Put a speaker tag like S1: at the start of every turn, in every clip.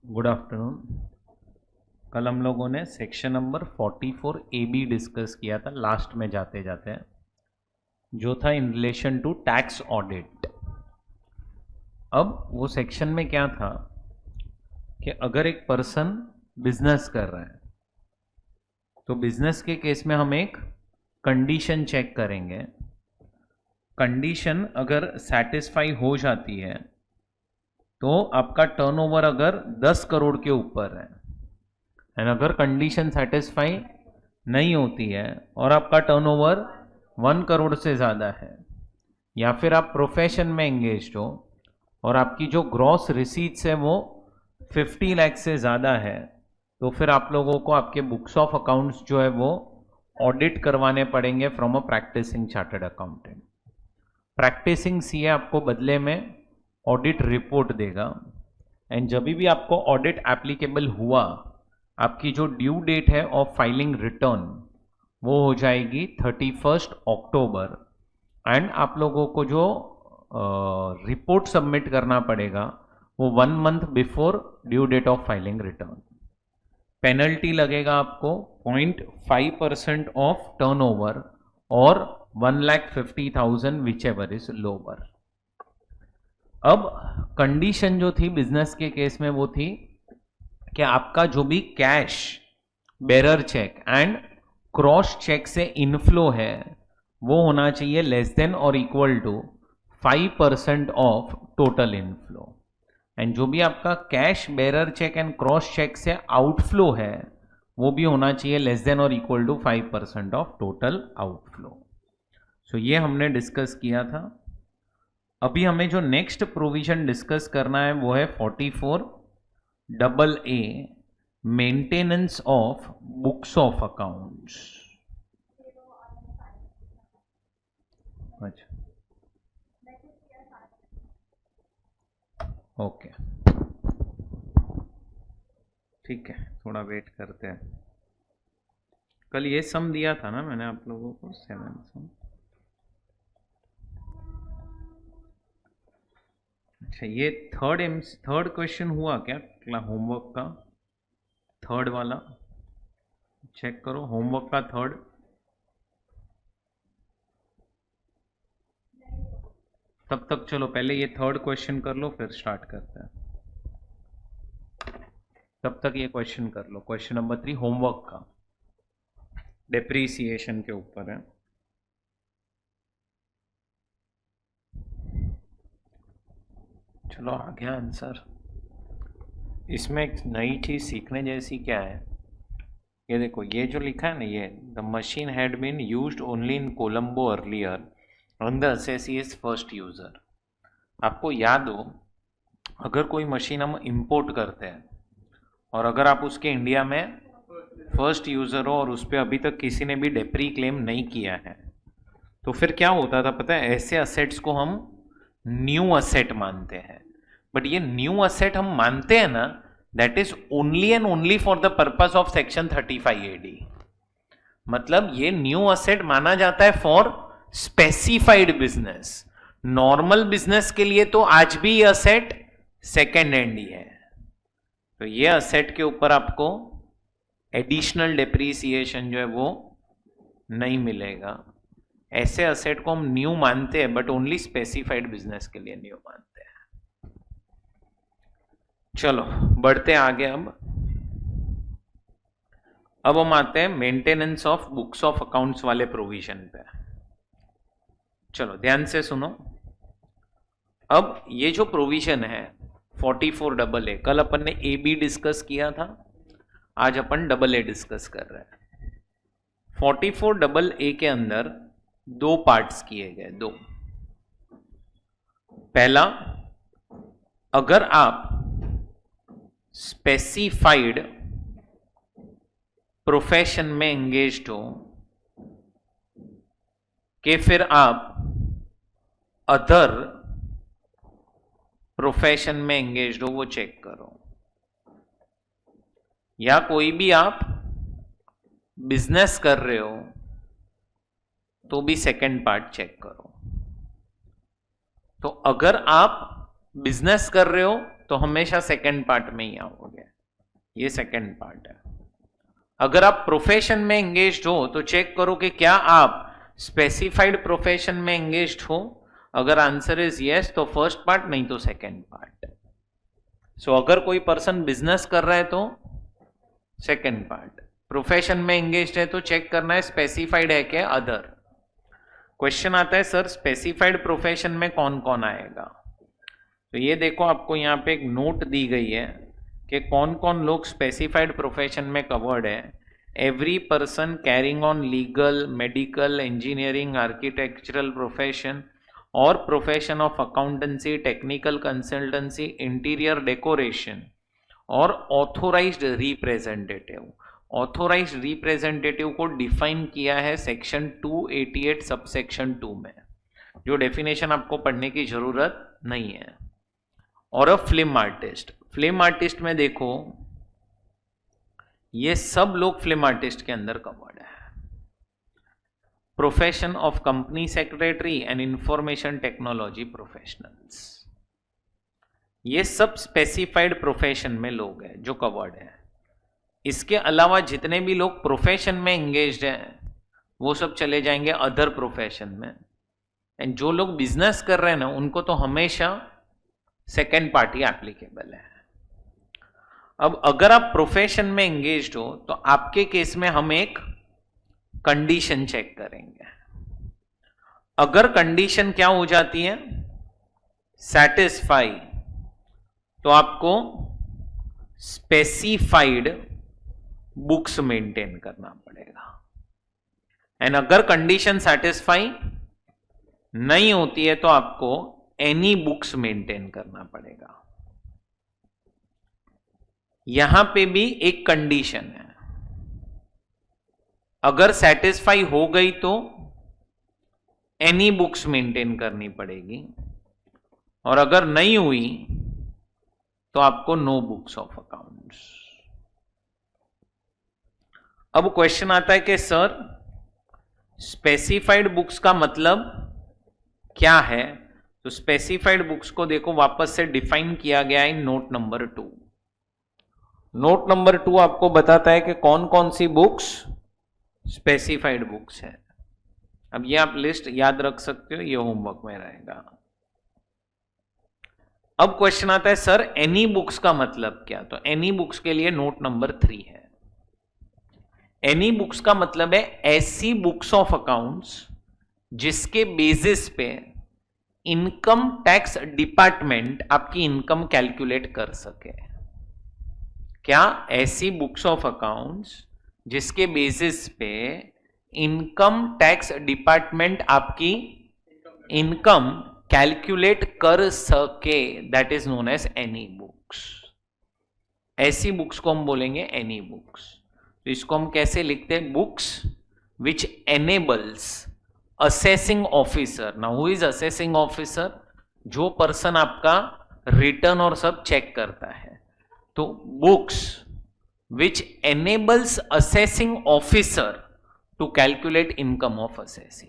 S1: Good afternoon. कल हम लोगों ने section number 44 A B discuss किया था लास्ट में जाते जाते, जो था in relation to tax audit. अब वो सेक्शन में क्या था कि अगर एक पर्सन बिजनेस कर रहा है तो बिजनेस के केस में हम एक कंडीशन चेक करेंगे। कंडीशन अगर सेटिस्फाई हो जाती है तो आपका टर्नओवर अगर 10 करोड़ के ऊपर है, एंड अगर कंडीशन सेटिस्फाई नहीं होती है और आपका टर्नओवर 1 करोड़ से ज़्यादा है, या फिर आप प्रोफेशन में एंगेज हो और आपकी जो ग्रॉस रिसीट्स है वो 50 लाख से ज़्यादा है, तो फिर आप लोगों को आपके बुक्स ऑफ अकाउंट्स जो है वो ऑडिट करवाने पड़ेंगे from a practising chartered accountant. Practising CA आपको बदले में ऑडिट रिपोर्ट देगा, एंड जब भी आपको ऑडिट एप्लीकेबल हुआ, आपकी जो ड्यू डेट है ऑफ फाइलिंग रिटर्न वो हो जाएगी 31 अक्टूबर, एंड आप लोगों को जो रिपोर्ट सबमिट करना पड़ेगा वो 1 month before due date of filing return. Penalty लगेगा आपको 0.5% ऑफ टर्नओवर और 1,50,000 विच एवर इज लोअर। अब कंडीशन जो थी बिजनेस के केस में वो थी कि आपका जो भी cash bearer cheque and cross cheque से इनफ्लो है वो होना चाहिए लेस देन और equal to 5% of total inflow, and जो भी आपका cash bearer cheque and cross cheque से आउटफ्लो है वो भी होना चाहिए लेस देन और equal to 5% of total outflow. So ये हमने डिस्कस किया था। अभी हमें जो नेक्स्ट प्रोविजन डिस्कस करना है वो है 44 AA maintenance of books of accounts. अच्छा, ओके, ठीक है, थोड़ा वेट करते हैं। कल ये सम दिया था ना मैंने आप लोगों को, 7 सम। अच्छा, ये थर्ड क्वेश्चन हुआ क्या होमवर्क का? थर्ड वाला चेक करो, होमवर्क का थर्ड। तब तक चलो पहले ये थर्ड क्वेश्चन कर लो फिर स्टार्ट करते हैं। तब तक ये क्वेश्चन कर लो, क्वेश्चन नंबर 3 होमवर्क का, डेप्रीसिएशन के ऊपर है। चलो आ गया आंसर। इसमें एक नई चीज सीखने जैसी क्या है, ये देखो, ये जो लिखा है ना, ये the machine had been used only in Colombo earlier and the assessee is first user. आपको याद हो, अगर कोई मशीन हम इंपोर्ट करते हैं और अगर आप उसके इंडिया में फर्स्ट यूजर हो और उस पर अभी तक किसी ने भी डेप्री क्लेम नहीं किया है, तो फिर क्या होता था पता है? ऐसे असेट्स को हम न्यू असेट मानते हैं। बट ये न्यू असेट हम मानते हैं ना, that is only and only for the purpose of section 35 AD। मतलब ये न्यू असेट माना जाता है for specified business. Normal business के लिए तो आज भी ये असेट सेकेंड हैंड ही है, तो ये असेट के ऊपर आपको एडिशनल डेप्रीसिएशन जो है वो नहीं मिलेगा। ऐसे असेट को हम न्यू मानते हैं बट ओनली स्पेसिफाइड बिजनेस के लिए न्यू मानते हैं। चलो बढ़ते आगे। अब हम आते हैं maintenance of books of accounts वाले प्रोविजन पे। चलो ध्यान से सुनो। अब ये जो प्रोविजन है 44AA, कल अपन ने AB डिस्कस किया था, आज अपन AA डिस्कस कर रहे हैं। 44AA के अंदर दो पार्ट्स किए गए, दो। पहला, अगर आप स्पेसिफाइड प्रोफेशन में एंगेज्ड हो कि फिर आप अदर प्रोफेशन में एंगेज्ड हो, वो चेक करो। या कोई भी आप बिजनेस कर रहे हो तो भी सेकंड पार्ट चेक करो। तो अगर आप बिजनेस कर रहे हो तो हमेशा सेकंड पार्ट में ही आओगे। ये सेकंड पार्ट है। अगर आप प्रोफेशन में एंगेज्ड हो तो चेक करो कि क्या आप स्पेसिफाइड प्रोफेशन में एंगेज्ड हो। अगर आंसर इज यस तो फर्स्ट पार्ट, नहीं तो सेकंड पार्ट। सो अगर कोई पर्सन बिजनेस कर रहा है तो सेकंड पार्ट, प्रोफेशन में एंगेज्ड है तो चेक करना है स्पेसिफाइड है क्या अदर। क्वेश्चन आता है सर स्पेसिफाइड प्रोफेशन में कौन कौन आएगा। तो ये देखो आपको यहाँ पे एक नोट दी गई है कि कौन कौन लोग स्पेसिफाइड प्रोफेशन में कवर्ड है। Every person carrying on legal, medical, engineering, architectural profession और profession of accountancy, technical consultancy, interior decoration और ऑथोराइज्ड रिप्रेजेंटेटिव। ऑथोराइज्ड रिप्रेजेंटेटिव को डिफाइन किया है सेक्शन 288 सबसेक्शन 2 में, जो डेफिनेशन आपको पढ़ने की जरूरत नहीं है। और a film artist, film artist में देखो ये सब लोग फिल्म आर्टिस्ट के अंदर कवर्ड है। Profession of company secretary and information technology professionals, ये सब स्पेसिफाइड प्रोफेशन में लोग हैं जो कवर्ड है। इसके अलावा जितने भी लोग प्रोफेशन में एंगेज्ड हैं वो सब चले जाएंगे अदर प्रोफेशन में। एंड जो लोग बिजनेस कर रहे हैं ना उनको तो हमेशा सेकेंड पार्टी एप्लीकेबल है। अब अगर आप प्रोफेशन में एंगेज्ड हो तो आपके केस में हम एक कंडीशन चेक करेंगे। अगर कंडीशन क्या हो जाती है सेटिस्फाई, तो आपको स्पेसिफाइड बुक्स मेंटेन करना पड़ेगा। एंड अगर कंडीशन सेटिस्फाई नहीं होती है तो आपको एनी बुक्स मेंटेन करना पड़ेगा। यहां पे भी एक कंडीशन है, अगर सेटिस्फाई हो गई तो एनी बुक्स मेंटेन करनी पड़ेगी, और अगर नहीं हुई तो आपको नो बुक्स ऑफ अकाउंट्स। अब क्वेश्चन आता है कि सर स्पेसिफाइड बुक्स का मतलब क्या है। तो स्पेसिफाइड बुक्स को देखो वापस से डिफाइन किया गया है नोट नंबर 2। नोट नंबर 2 आपको बताता है कि कौन कौन सी बुक्स स्पेसिफाइड बुक्स है। अब ये आप लिस्ट याद रख सकते हो, ये होमवर्क में रहेगा। अब क्वेश्चन आता है सर एनी बुक्स का मतलब क्या। तो एनी बुक्स के लिए नोट नंबर 3 है। एनी बुक्स का मतलब है ऐसी बुक्स ऑफ अकाउंट्स जिसके बेसिस पे इनकम टैक्स डिपार्टमेंट आपकी इनकम कैलकुलेट कर सके। क्या ऐसी बुक्स ऑफ अकाउंट्स जिसके बेसिस पे इनकम टैक्स डिपार्टमेंट आपकी इनकम कैलकुलेट कर सके, that is known as any books. ऐसी बुक्स को हम बोलेंगे एनी बुक्स। तो इसको हम कैसे लिखते हैं, books which enables assessing officer. Now who is assessing officer, जो पर्सन आपका रिटर्न और सब चेक करता है। तो books which enables assessing officer to calculate income of assessee.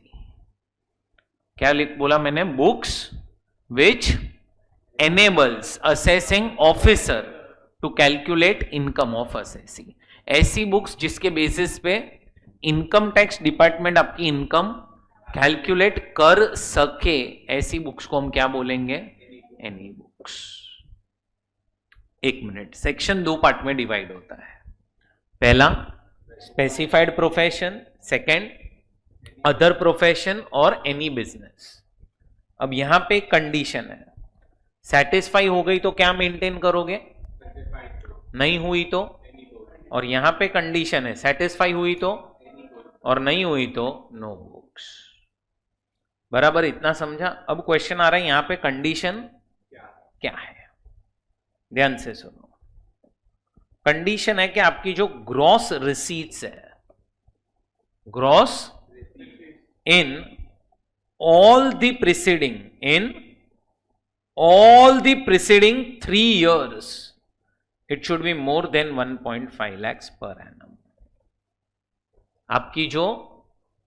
S1: क्या लिख बोला मैंने, books which enables assessing officer to calculate income of assessee. ऐसी बुक्स जिसके बेसिस पे इनकम टैक्स डिपार्टमेंट आपकी इनकम कैलकुलेट कर सके, ऐसी बुक्स को हम क्या बोलेंगे, एनी बुक्स। एक मिनट, सेक्शन 2 पार्ट में डिवाइड होता है। पहला specified profession, second other profession और एनी बिजनेस। अब यहां पे कंडीशन है, सेटिस्फाई हो गई तो क्या मेंटेन करोगे, नहीं हुई तो, और यहां पे कंडीशन है सेटिस्फाई हुई तो, और नहीं हुई तो नो बुक्स। बराबर, इतना समझा। अब क्वेश्चन आ रहा है यहां पे कंडीशन क्या है, ध्यान से सुनो। कंडीशन है कि आपकी जो ग्रॉस रिसीट्स है, gross in all the preceding, in all the preceding 3 years it should be more than 1.5 lakhs per annum। आपकी जो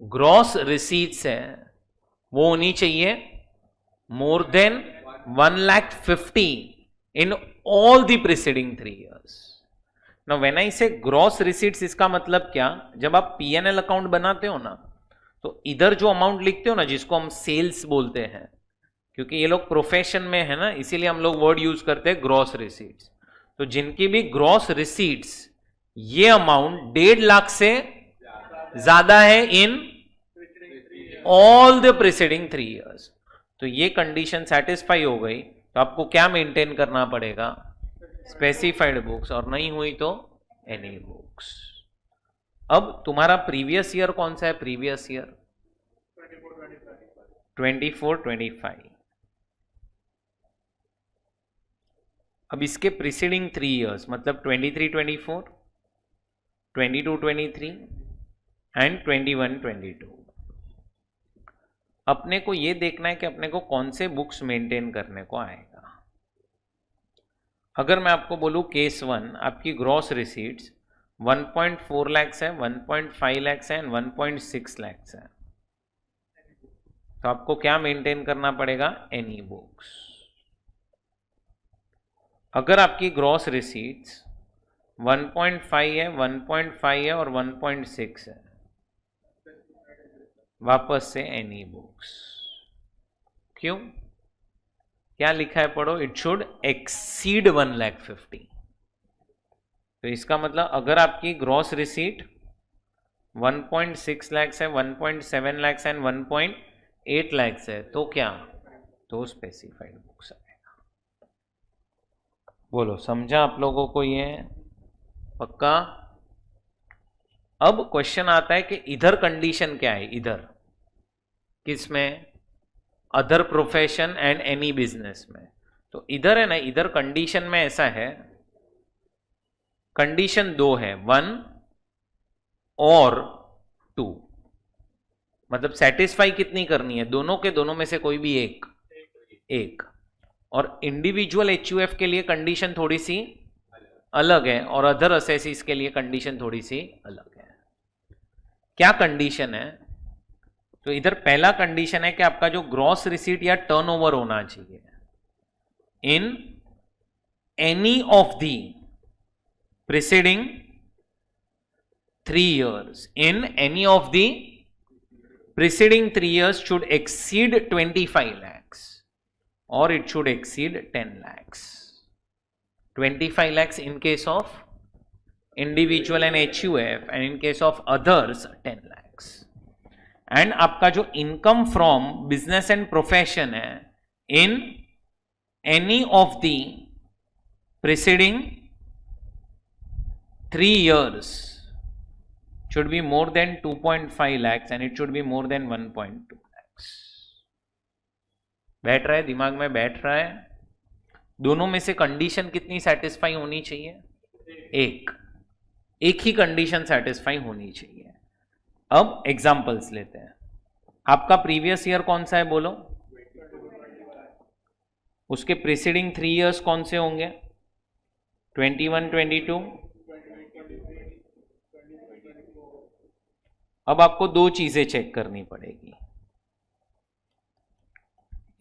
S1: ग्रॉस रिसीट्स है वो होनी चाहिए more than 1,50,000 in all the preceding 3 years. Now when I say gross receipts, इसका मतलब क्या, जब आप P&L अकाउंट बनाते हो ना, तो इधर जो अमाउंट लिखते हो ना, जिसको हम सेल्स बोलते हैं, क्योंकि ये लोग प्रोफेशन में है ना, इसीलिए हम लोग वर्ड यूज करते हैं ग्रॉस रिसीट्स। तो जिनकी भी ग्रॉस रिसीट्स, ये अमाउंट 1.5 लाख से ज्यादा है in all the preceding 3 years, तो ये कंडीशन सेटिस्फाई हो गई, तो आपको क्या मेंटेन करना पड़ेगा, स्पेसिफाइड बुक्स, और नहीं हुई तो एनी बुक्स। अब तुम्हारा प्रीवियस ईयर कौन सा है, प्रीवियस ईयर 24-25। अब इसके प्रीसीडिंग 3 years मतलब 23-24, 22-23 एंड 21-22। अपने को ये देखना है कि अपने को कौन से बुक्स मेंटेन करने को आएगा। अगर मैं आपको बोलूं केस 1, आपकी ग्रॉस रिसीट्स 1.4 lakhs है, 1.5 lakhs है एंड 1.6 lakhs है, तो आपको क्या मेंटेन करना पड़ेगा, एनी बुक्स। अगर आपकी ग्रॉस रिसीट्स 1.5 है, 1.5 है और 1.6 है, वापस से एनी बुक्स। क्यों, क्या लिखा है, पढ़ो, इट शुड एक्सीड 1,50,000। तो इसका मतलब अगर आपकी ग्रॉस रिसीट 1.6 lakhs है, 1.7 lakhs एंड 1.8 lakhs है, तो क्या, तो स्पेसिफाइड बुक्स आएगा। बोलो, समझा आप लोगों को ये, पक्का। अब क्वेश्चन आता है कि इधर कंडीशन क्या है, इधर किसमें, other profession and any business में। तो इधर है ना, इधर कंडीशन में ऐसा है, कंडीशन 2 है, 1 और 2, मतलब सेटिस्फाई कितनी करनी है, दोनों के दोनों में से कोई भी एक। और इंडिविजुअल एचयूएफ के लिए कंडीशन थोड़ी सी अलग है, और अदर असेसीज के लिए कंडीशन थोड़ी सी अलग है। क्या कंडीशन है, तो इधर पहला कंडीशन है कि आपका जो ग्रॉस रिसीट या टर्नओवर होना चाहिए इन any of the preceding 3 years, in any of the preceding 3 years should exceed 25 lakhs or it should exceed 10 lakhs. 25 lakhs in case of individual and HUF, and in case of others 10 lakhs. And आपका जो income from business and profession है in any of the preceding 3 years should be more than 2.5 lakhs and it should be more than 1.2 lakhs. बैठ रहा है, दिमाग में बैठ रहा है। दोनों में से कंडीशन कितनी सेटिस्फाई होनी चाहिए, एक ही कंडीशन सेटिस्फाई होनी चाहिए। अब एग्जांपल्स लेते हैं। आपका प्रीवियस ईयर कौन सा है, बोलो, उसके प्रीसीडिंग 3 years कौन से होंगे, 21, 22। अब आपको दो चीजें चेक करनी पड़ेगी।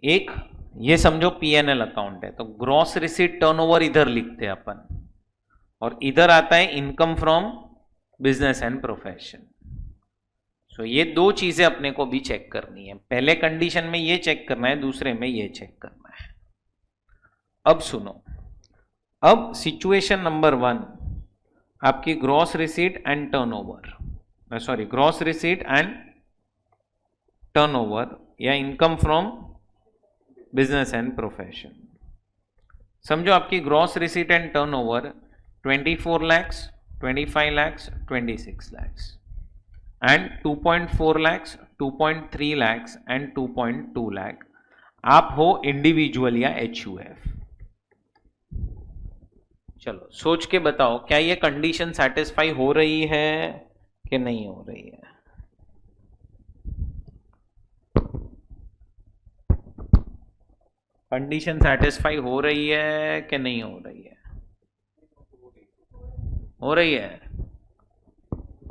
S1: एक, ये समझो पीएनएल अकाउंट है, तो ग्रॉस रिसीट टर्नओवर इधर लिखते हैं अपन, और इधर आता है income from business and profession. So ये दो चीजें अपने को भी चेक करनी है। पहले कंडीशन में ये चेक करना है, दूसरे में ये चेक करना है। अब सुनो, अब सिचुएशन नंबर 1, आपकी gross receipt and turnover, sorry, gross receipt and turnover या income from business and profession. समझो आपकी gross receipt and turnover 24 lakhs, 25 lakhs, 26 lakhs and 2.4 lakhs, 2.3 lakhs and 2.2 lakh। आप हो इंडिविजुअल या एचयूएफ। चलो सोच के बताओ, क्या ये कंडीशन सेटिस्फाई हो रही है कि नहीं हो रही है। कंडीशन सेटिस्फाई हो रही है कि नहीं हो रही है, हो रही है,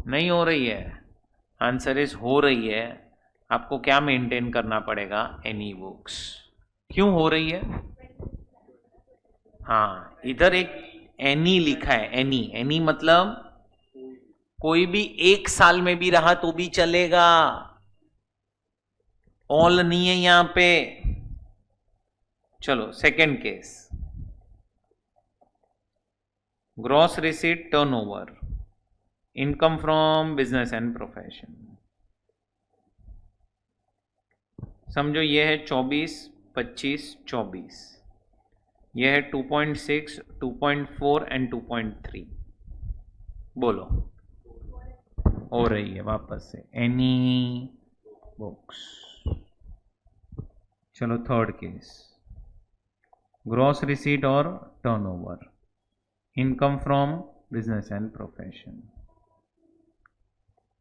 S1: नहीं हो रही है। आंसर इज हो रही है। आपको क्या मेंटेन करना पड़ेगा, एनी बुक्स। क्यों हो रही है, हाँ, इधर एक एनी लिखा है, एनी, एनी मतलब कोई भी 1 साल में भी रहा तो भी चलेगा, ऑल नहीं है यहां पे। चलो second case, gross receipt turnover, income from business and profession. समझो ये है 24, 25, 24, ये है 2.6, 2.4 एंड 2.3। बोलो, हो रही है वापस से एनी बुक्स। चलो थर्ड केस, ग्रॉस रिसीट और turnover, income from business and profession.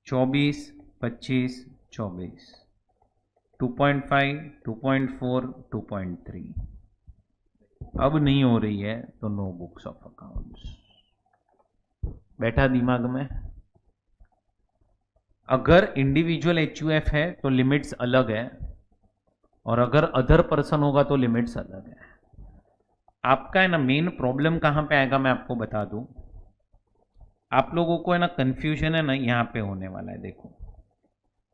S1: 24, 25, 24, 2.5, 2.4, 2.3। अब नहीं हो रही है तो नो बुक्स ऑफ अकाउंट्स। बैठा दिमाग में? अगर इंडिविजुअल एचयूएफ है तो लिमिट्स अलग है, और अगर अदर पर्सन होगा तो लिमिट्स अलग है। आपका है ना मेन प्रॉब्लम कहां पे आएगा मैं आपको बता दूं। आप लोगों को है ना कंफ्यूजन है ना यहां पे होने वाला है। देखो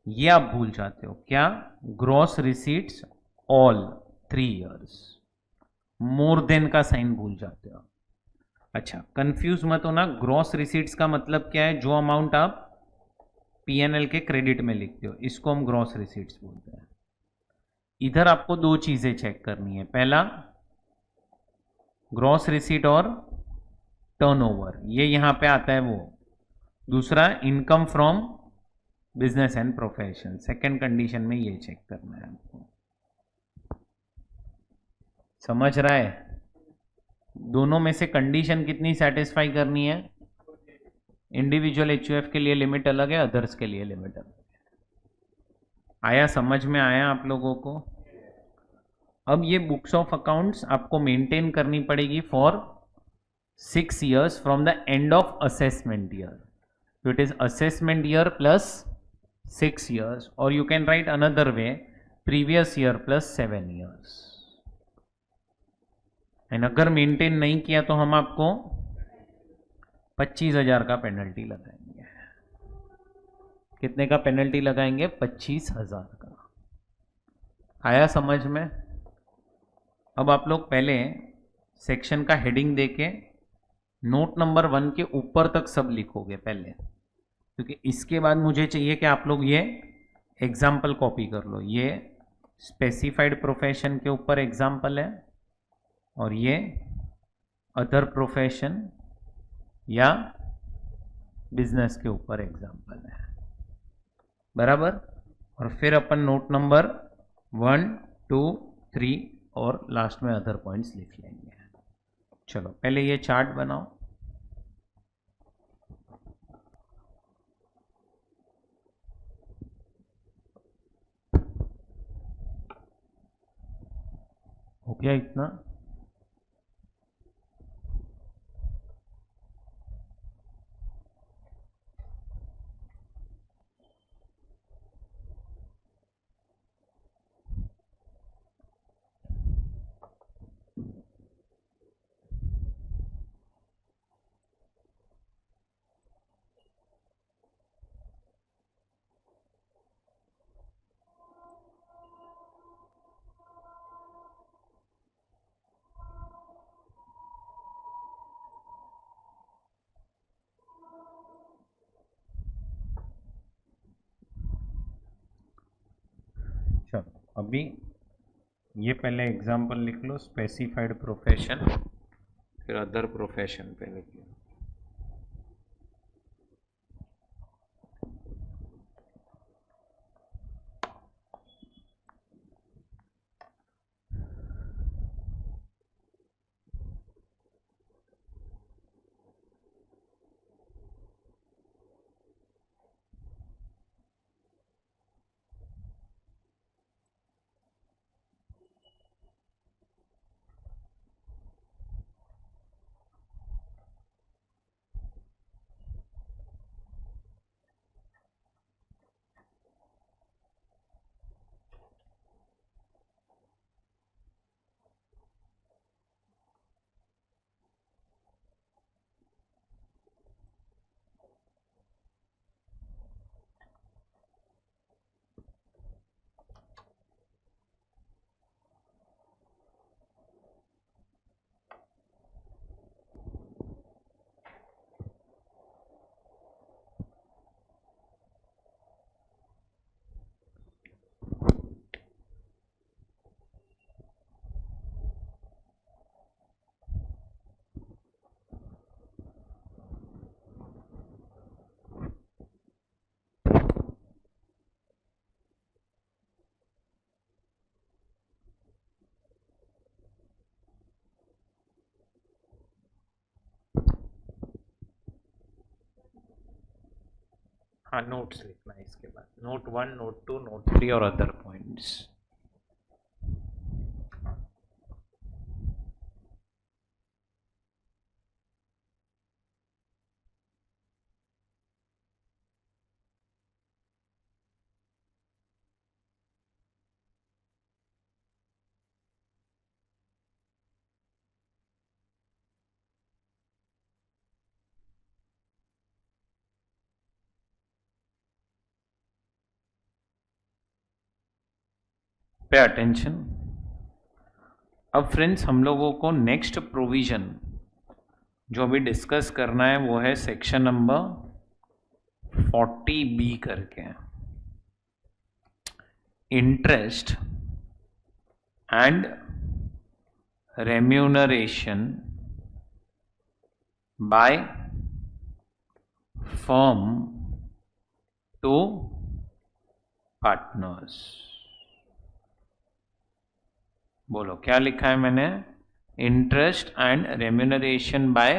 S1: ये आप भूल जाते हो क्या, gross receipts all 3 years, more than का साइन भूल जाते हो। अच्छा कंफ्यूज मत होना, ग्रॉस रिसीट्स का मतलब क्या है, जो अमाउंट आप पीएनएल के क्रेडिट में लिखते हो इसको हम ग्रॉस रिसीट्स बोलते हैं। इधर आपको दो चीजें चेक करनी है, पहला ग्रॉस रिसीट और टर्नओवर, ये यहां पे आता है वो। दूसरा income from business and profession, second condition में ये चेक करना है आपको। समझ रहा है? दोनों में से कंडीशन कितनी सेटिस्फाई करनी है? इंडिविजुअल एचयूएफ के लिए लिमिट अलग है, अदर्स के लिए लिमिट अलग है। आया समझ में आया आप लोगों को? अब ये बुक्स ऑफ अकाउंट्स आपको मेंटेन करनी पड़ेगी for 6 years from the end of assessment year. So it is assessment year plus 6 years, or you can write another way, previous year plus 7 years। And अगर मेंटेन नहीं किया तो हम आपको 25,000 का पेनल्टी लगाएंगे। कितने का पेनल्टी लगाएंगे? 25,000 का। आया समझ में? अब आप लोग पहले सेक्शन का हेडिंग देके नोट नंबर 1 के ऊपर तक सब लिखोगे पहले, क्योंकि इसके बाद मुझे चाहिए कि आप लोग ये एग्जाम्पल कॉपी कर लो। ये स्पेसिफाइड प्रोफेशन के ऊपर एग्जाम्पल है, और ये अदर प्रोफेशन या बिजनेस के ऊपर एग्जाम्पल है, बराबर। और फिर अपन नोट नंबर 1, 2, 3 और लास्ट में अदर पॉइंट्स लिख लेंगे। चलो पहले ये चार्ट बनाओ। हो गया इतना? चलो अभी ये पहले एग्जाम्पल लिख लो, स्पेसिफाइड प्रोफेशन, फिर अदर प्रोफेशन पे लिख लो। हाँ, नोट्स लिखना है इसके बाद, नोट 1, नोट 2, नोट 3 और अदर पॉइंट्स। Pay attention. अब फ्रेंड्स हम लोगों को नेक्स्ट प्रोविजन जो अभी डिस्कस करना है वो है सेक्शन नंबर 40B करके, interest and remuneration by firm to partners. बोलो क्या लिखा है मैंने? Interest and remuneration by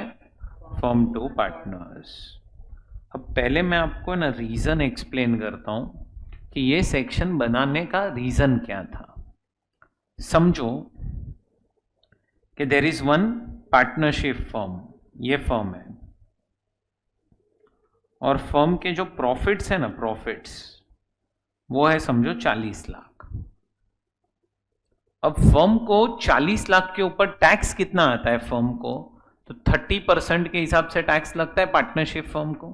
S1: firm to partners. अब पहले मैं आपको ना रीजन एक्सप्लेन करता हूं कि ये सेक्शन बनाने का रीजन क्या था। समझो कि there is one partnership firm, ये फर्म है, और फर्म के जो प्रॉफिट्स है ना, प्रॉफिट्स वो है समझो 40 लाख। अब फर्म को 40 लाख के ऊपर टैक्स कितना आता है फर्म को? तो 30% के हिसाब से टैक्स लगता है पार्टनरशिप फर्म को,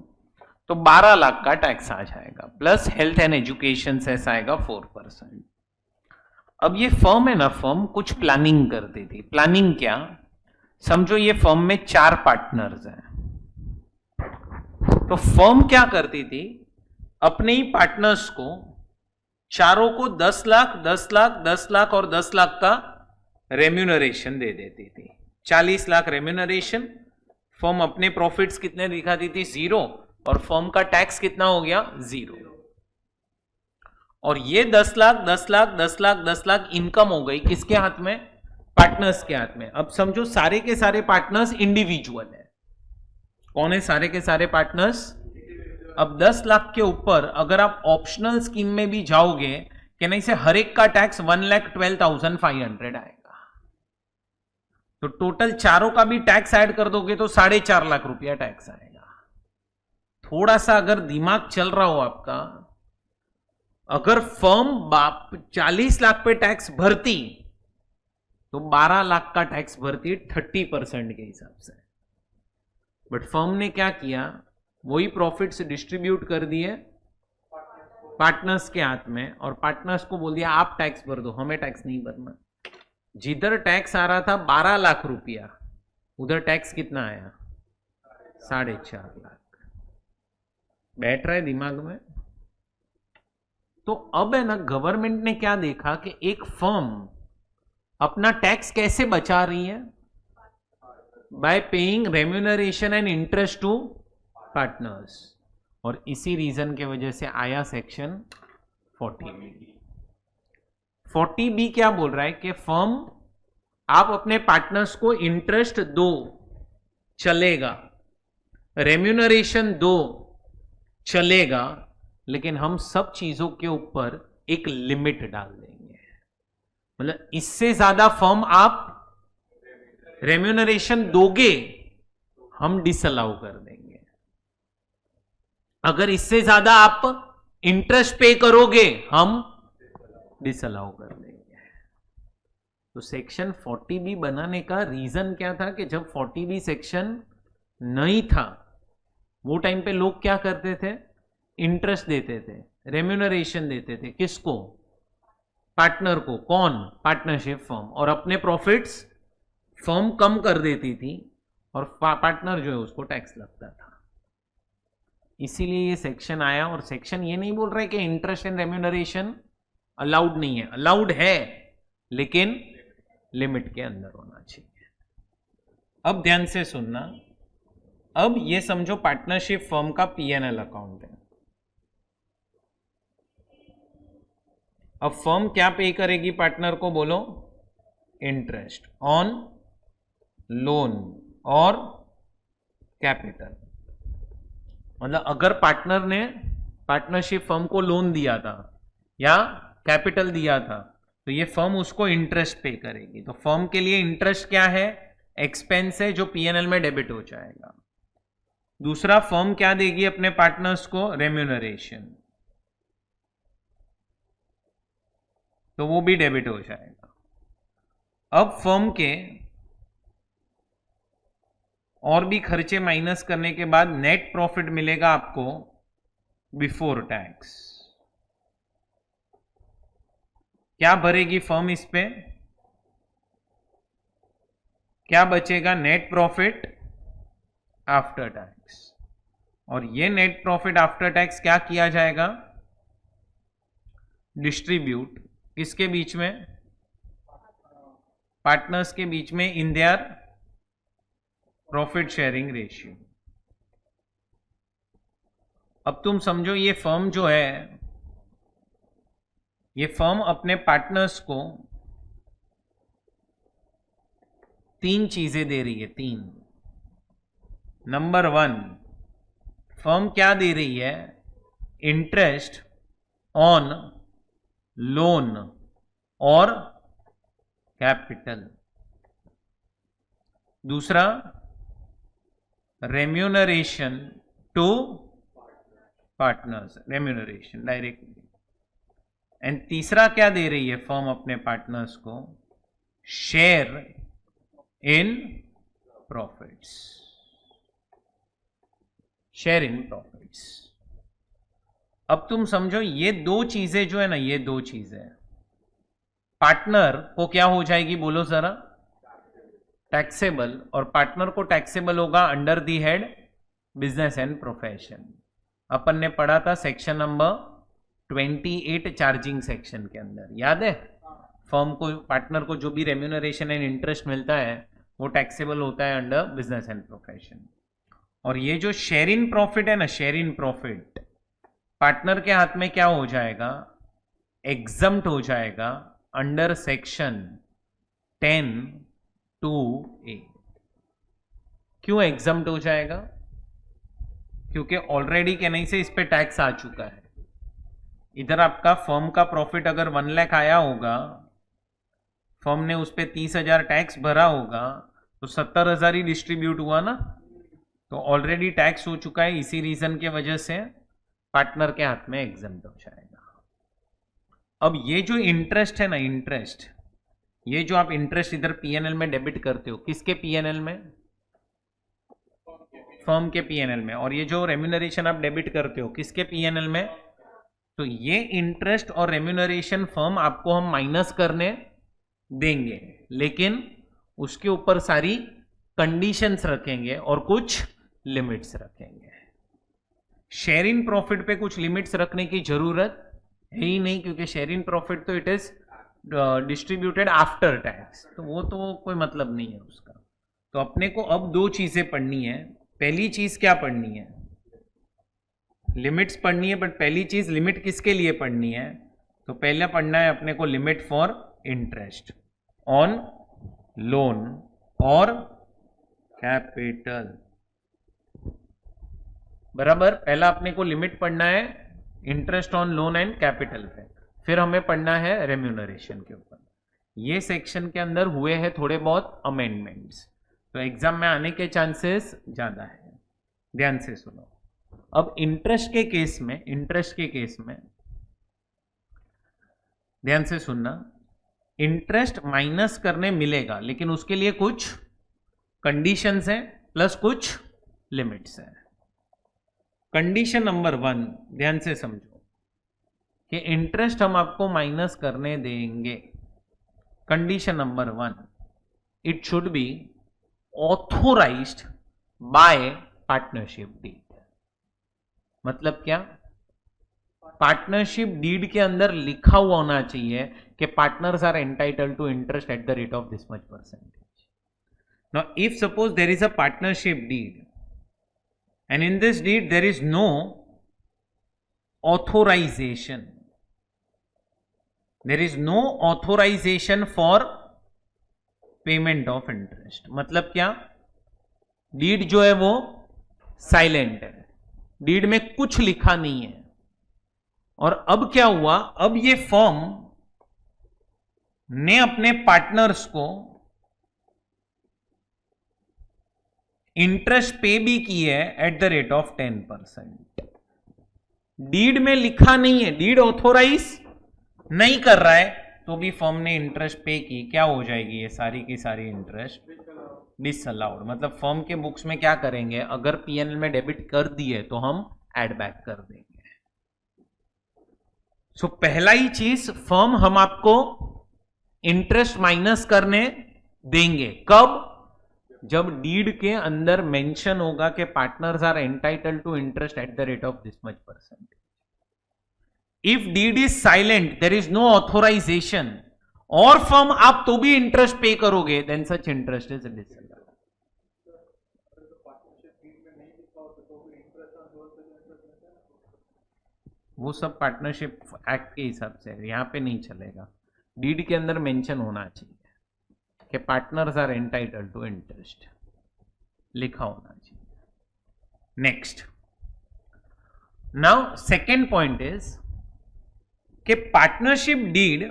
S1: तो 12 लाख का टैक्स आ जाएगा, plus health and education cess आएगा 4%। अब ये फर्म है ना, फर्म कुछ प्लानिंग करती थी। प्लानिंग क्या? समझो ये फर्म में 4 पार्टनर्स हैं, तो फर्म क्या करती थी, अपने ही पार्टनर्स को चारों को 10 लाख 10 लाख 10 लाख और 10 लाख का रेम्यूनरेशन दे देती थी। 40 लाख रेम्यूनरेशन, फर्म अपने प्रॉफिट्स कितने दिखाती थी? 0, और फर्म का टैक्स कितना हो गया? 0। और ये 10 लाख 10 लाख 10 लाख 10 लाख इनकम हो गई किसके हाथ में? पार्टनर्स के हाथ में। अब समझो सारे के सारे पार्टनर्स इंडिविजुअल है। कौन है सारे के सारे पार्टनर्स? अब 10 लाख के ऊपर अगर आप ऑप्शनल स्कीम में भी जाओगे कि नहीं से हर एक का टैक्स 1,12,500 आएगा, तो टोटल चारों का भी टैक्स ऐड कर दोगे तो 4.5 लाख रुपया टैक्स आएगा। थोड़ा सा अगर दिमाग चल रहा हो आपका, अगर फर्म 40 लाख पे टैक्स भरती तो 12 लाख का टैक्स भरती 30% के हिसाब से। बट फर्म ने क्या किया, वही प्रॉफिट्स डिस्ट्रीब्यूट कर दिए पार्टनर्स के हाथ में, और पार्टनर्स को बोल दिया आप टैक्स भर दो, हमें टैक्स नहीं भरना। जिधर टैक्स आ रहा था 12 लाख रुपया, उधर टैक्स कितना आया? 4.5 लाख। बैठ रहा है दिमाग में? तो अब है ना, गवर्नमेंट ने क्या देखा कि एक फर्म अपना टैक्स कैसे बचा रही है? By paying remuneration and interest to partners, और इसी रीजन के वजह से आया सेक्शन 40B। 40B क्या बोल रहा है कि फर्म आप अपने पार्टनर्स को इंटरेस्ट दो, चलेगा, रेम्यूनरेशन दो, चलेगा, लेकिन हम सब चीजों के ऊपर एक लिमिट डाल देंगे। मतलब इससे ज्यादा फर्म आप रेम्यूनरेशन दोगे हम डिसअलाउ कर देंगे, अगर इससे ज्यादा आप इंटरेस्ट पे करोगे हम डिसअलाउ कर देंगे। तो सेक्शन 40B बनाने का रीजन क्या था कि जब 40B सेक्शन नहीं था वो टाइम पे लोग क्या करते थे? इंटरेस्ट देते थे, रेम्यूनरेशन देते थे, किसको? पार्टनर को। कौन? Partnership firm. और अपने प्रॉफिट्स फर्म कम कर देती थी और पार्टनर जो है उसको टैक्स लगता था। इसीलिए ये सेक्शन आया, और सेक्शन ये नहीं बोल रहा है कि इंटरेस्ट एंड रेम्यूनरेशन अलाउड नहीं है, अलाउड है लेकिन लिमिट के अंदर होना चाहिए। अब ध्यान से सुनना, अब ये समझो पार्टनरशिप फर्म का P&L अकाउंट है। अब फर्म क्या पे करेगी पार्टनर को? बोलो, इंटरेस्ट ऑन लोन और कैपिटल। मतलब अगर पार्टनर ने पार्टनरशिप फर्म को लोन दिया था या कैपिटल दिया था, तो ये फर्म उसको इंटरेस्ट पे करेगी। तो फर्म के लिए इंटरेस्ट क्या है? एक्सपेंस है जो पीएनएल में डेबिट हो जाएगा। दूसरा, फर्म क्या देगी अपने पार्टनर्स को? रेम्यूनरेशन, तो वो भी डेबिट हो जाएगा। अब फर्म के और भी खर्चे माइनस करने के बाद नेट प्रॉफिट मिलेगा आपको बिफोर टैक्स। क्या भरेगी फर्म इस पे? क्या बचेगा? Net profit after tax. और ये नेट प्रॉफिट आफ्टर टैक्स क्या किया जाएगा? डिस्ट्रीब्यूट किसके बीच में? पार्टनर्स के बीच में in their profit sharing ratio. अब तुम समझो, ये फर्म जो है, ये फर्म अपने पार्टनर्स को 3 चीजें दे रही है, 3। नंबर 1, फर्म क्या दे रही है? इंटरेस्ट ऑन लोन और कैपिटल। दूसरा, remuneration to partners, remuneration directly. And तीसरा क्या दे रही है फर्म अपने पार्टनर्स को? Share in profits, share in profits. अब तुम समझो, ये 2 चीजें जो है ना, ये 2 चीजें पार्टनर को क्या हो जाएगी? बोलो जरा। टैक्सेबल। और पार्टनर को टैक्सेबल होगा under the head business and profession. अपन ने पढ़ा था सेक्शन नंबर 28 चार्जिंग सेक्शन के अंदर, याद है? फर्म को, पार्टनर को जो भी रेम्यूनरेशन एंड इंटरेस्ट मिलता है वो टैक्सेबल होता है अंडर बिजनेस एंड प्रोफेशन। और ये जो शेयर इन प्रॉफिट है ना, शेयर इन प्रॉफिट पार्टनर के हाथ में क्या हो जाएगा? एग्जम्प्ट हो जाएगा अंडर सेक्शन 10(2)(a). क्यों एग्जम्प्ट हो जाएगा? क्योंकि ऑलरेडी कहने से इस पे टैक्स आ चुका है। इधर आपका फर्म का प्रॉफिट अगर 1 लाख आया होगा, फर्म ने उस पे 30,000 टैक्स भरा होगा, तो 70,000 ही डिस्ट्रीब्यूट हुआ ना, तो ऑलरेडी टैक्स हो चुका है। इसी रीजन के वजह से पार्टनर के हाथ में एग्जम्प्ट हो जाएगा। अब ये जो इंटरेस्ट है ना, इंटरेस्ट, ये जो आप इंटरेस्ट इधर पीएनएल में डेबिट करते हो, किसके पीएनएल में? फर्म के पीएनएल में। और ये जो रेम्यूनरेशन आप डेबिट करते हो, किसके पीएनएल में? तो ये इंटरेस्ट और रेम्यूनरेशन फर्म आपको हम माइनस करने देंगे, लेकिन उसके ऊपर सारी कंडीशंस रखेंगे और कुछ लिमिट्स रखेंगे। शेयर इन प्रॉफिट पे कुछ लिमिट्स रखने की जरूरत है ही नहीं, क्योंकि शेयर इन प्रॉफिट तो it is distributed after tax, तो वो तो कोई मतलब नहीं है उसका। तो अपने को अब 2 चीजें पढ़नी है। पहली चीज क्या पढ़नी है? लिमिट्स पढ़नी है, बट पहली चीज लिमिट किसके लिए पढ़नी है? तो पहले पढ़ना है अपने को limit for interest on loan और कैपिटल। बराबर, पहला अपने को लिमिट पढ़ना है interest on loan and capital पे, फिर हमें पढ़ना है रेम्यूनरेशन के ऊपर। ये सेक्शन के अंदर हुए हैं थोड़े बहुत अमेंडमेंट्स, तो एग्जाम में आने के चांसेस ज्यादा है। ध्यान से सुनो। अब इंटरेस्ट के केस में, ध्यान से सुनना, इंटरेस्ट माइनस करने मिलेगा, लेकिन उसके लिए कुछ कंडीशंस हैं प्लस कुछ लिमिट्स हैं। कंडीशन नंबर 1 ध्यान से समझो कि इंटरेस्ट हम आपको माइनस करने देंगे। Condition number 1, it should be authorised by partnership deed. मतलब क्या? पार्टनरशिप डीड के अंदर लिखा हुआ होना चाहिए कि partners are entitled to interest at the rate of this much percentage. Now if suppose there is a partnership deed and in this deed there is no authorization, for payment of interest। मतलब क्या? Deed जो है वो silent है, deed में कुछ लिखा नहीं है, और अब क्या हुआ, अब ये फर्म ने अपने पार्टनर्स को इंटरेस्ट पे भी की है at the rate of 10%। Deed में लिखा नहीं है, डीड ऑथोराइज नहीं कर रहा है, तो भी फर्म ने इंटरेस्ट पे की, क्या हो जाएगी ये सारी की सारी इंटरेस्ट डिसअलाउड। मतलब फर्म के बुक्स में क्या करेंगे, अगर पीएनएल में डेबिट कर दिए तो हम ऐड बैक कर देंगे। सो पहला ही चीज, फर्म हम आपको इंटरेस्ट माइनस करने देंगे, कब, जब डीड के अंदर मेंशन होगा कि partners are entitled to interest at the rate of this much %। If deed is silent, there is no authorisation और फर्म आप तो भी इंटरेस्ट पे करोगे, then such interest is disallowed. वो सब पार्टनरशिप एक्ट के हिसाब से है, यहां पे नहीं चलेगा। डीड के अंदर मेंशन होना चाहिए कि partners are entitled to interest, लिखा होना चाहिए। Next, now second point is कि partnership deed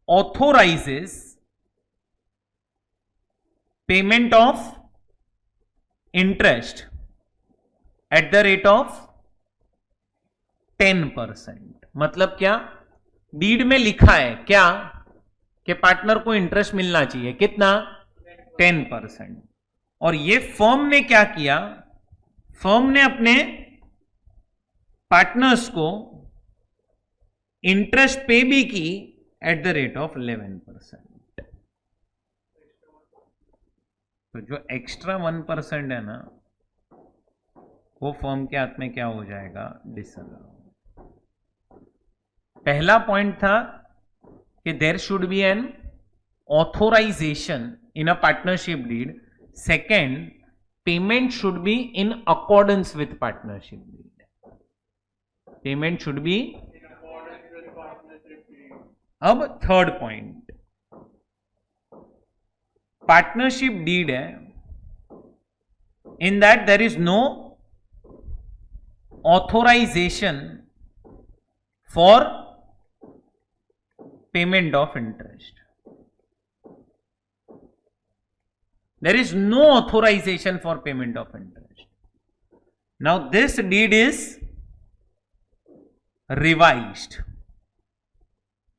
S1: authorizes payment of interest at the rate of 10%। मतलब क्या, डीड में लिखा है क्या कि पार्टनर को इंटरेस्ट मिलना चाहिए, कितना, 10%। और ये फर्म ने क्या किया, फर्म ने अपने पार्टनर्स को इंटरेस्ट पे भी की एट द रेट ऑफ 11%। तो जो एक्स्ट्रा 1% है ना, वो फर्म के हाथ में क्या हो जाएगा, डिसअलाउ। पहला पॉइंट था कि there should be an authorisation in a partnership deed. Second, payment should be in accordance with partnership deed, payment should be. अब थर्ड पॉइंट, पार्टनरशिप डीड है, in that there is no authorisation for payment of interest, there is no authorisation for payment of interest. Now this deed is revised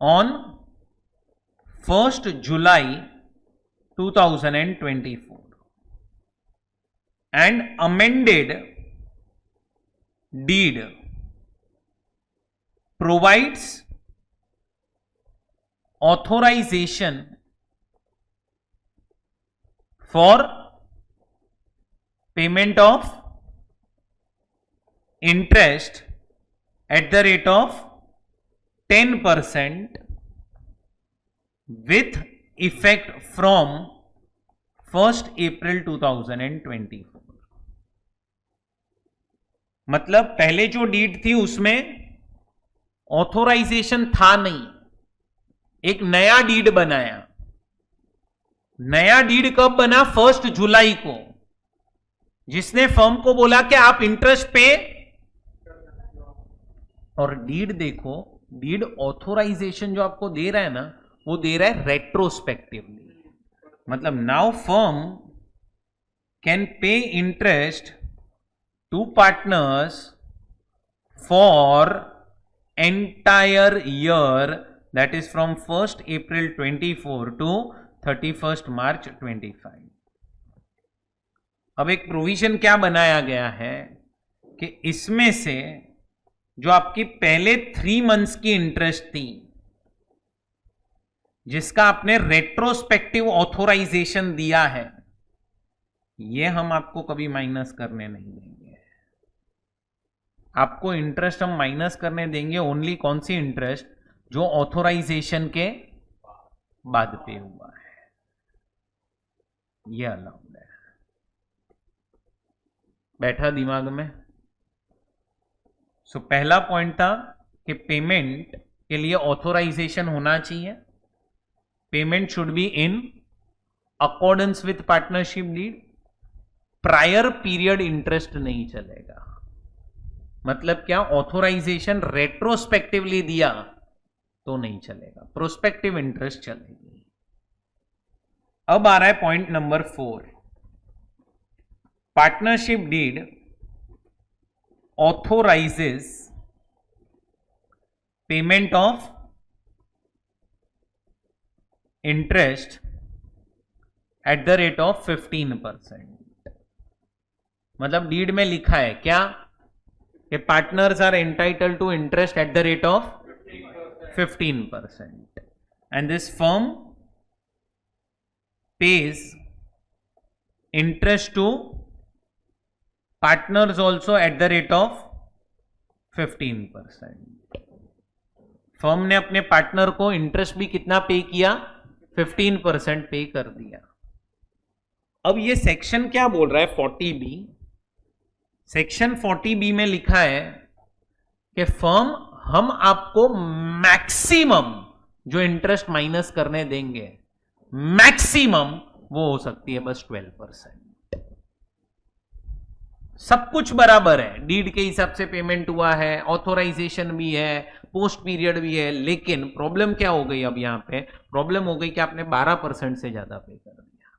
S1: on 1st July 2024 and amended deed provides authorization for payment of interest at the rate of 10% with effect from 1st April 2024। मतलब पहले जो deed थी उसमें authorisation था नहीं, एक नया deed बनाया। नया डीड कब बना, 1 जुलाई को, जिसने फर्म को बोला कि आप इंटरेस्ट पे। और डीड देखो, डीड ऑथोराइजेशन जो आपको दे रहा है ना, वो दे रहा है रेट्रोस्पेक्टिवली। मतलब now firm can pay interest to partners for entire year, that is from 1st April 24 to 31st March 25। अब एक प्रोविजन क्या बनाया गया है कि इसमें से जो आपकी पहले 3 मंथ्स की इंटरेस्ट थी, जिसका आपने रेट्रोस्पेक्टिव ऑथोराइजेशन दिया है, ये हम आपको कभी माइनस करने नहीं देंगे। आपको इंटरेस्ट हम माइनस करने देंगे ओनली कौन सी इंटरेस्ट, जो ऑथोराइजेशन के बाद पे हुआ है, ये अलाउड है। बैठा दिमाग में। सो पहला पॉइंट था कि पेमेंट के लिए ऑथोराइजेशन होना चाहिए, payment should be in accordance with partnership deed, prior period interest नहीं चलेगा। मतलब क्या, ऑथोराइजेशन रेट्रोस्पेक्टिवली दिया तो नहीं चलेगा, प्रोस्पेक्टिव इंटरेस्ट चलेगी। अब आ रहा है point number 4, partnership deed authorises payment of interest at the rate of 15%। मतलब डीड में लिखा है क्या कि partners are entitled to interest at the rate of 15% and this firm pays interest to partners also at the rate of 15%। Firm ने अपने partner को interest भी कितना पे किया, 15% पे कर दिया। अब ये सेक्शन क्या बोल रहा है, 40B। सेक्शन 40B में लिखा है कि फर्म हम आपको मैक्सिमम जो इंटरेस्ट माइनस करने देंगे, मैक्सिमम वो हो सकती है बस 12%। सब कुछ बराबर है, डीड के हिसाब से पेमेंट हुआ है, ऑथोराइजेशन भी है, पोस्ट पीरियड भी है, लेकिन प्रॉब्लम क्या हो गई, अब यहां पे प्रॉब्लम हो गई कि आपने 12% से ज्यादा पे कर दिया।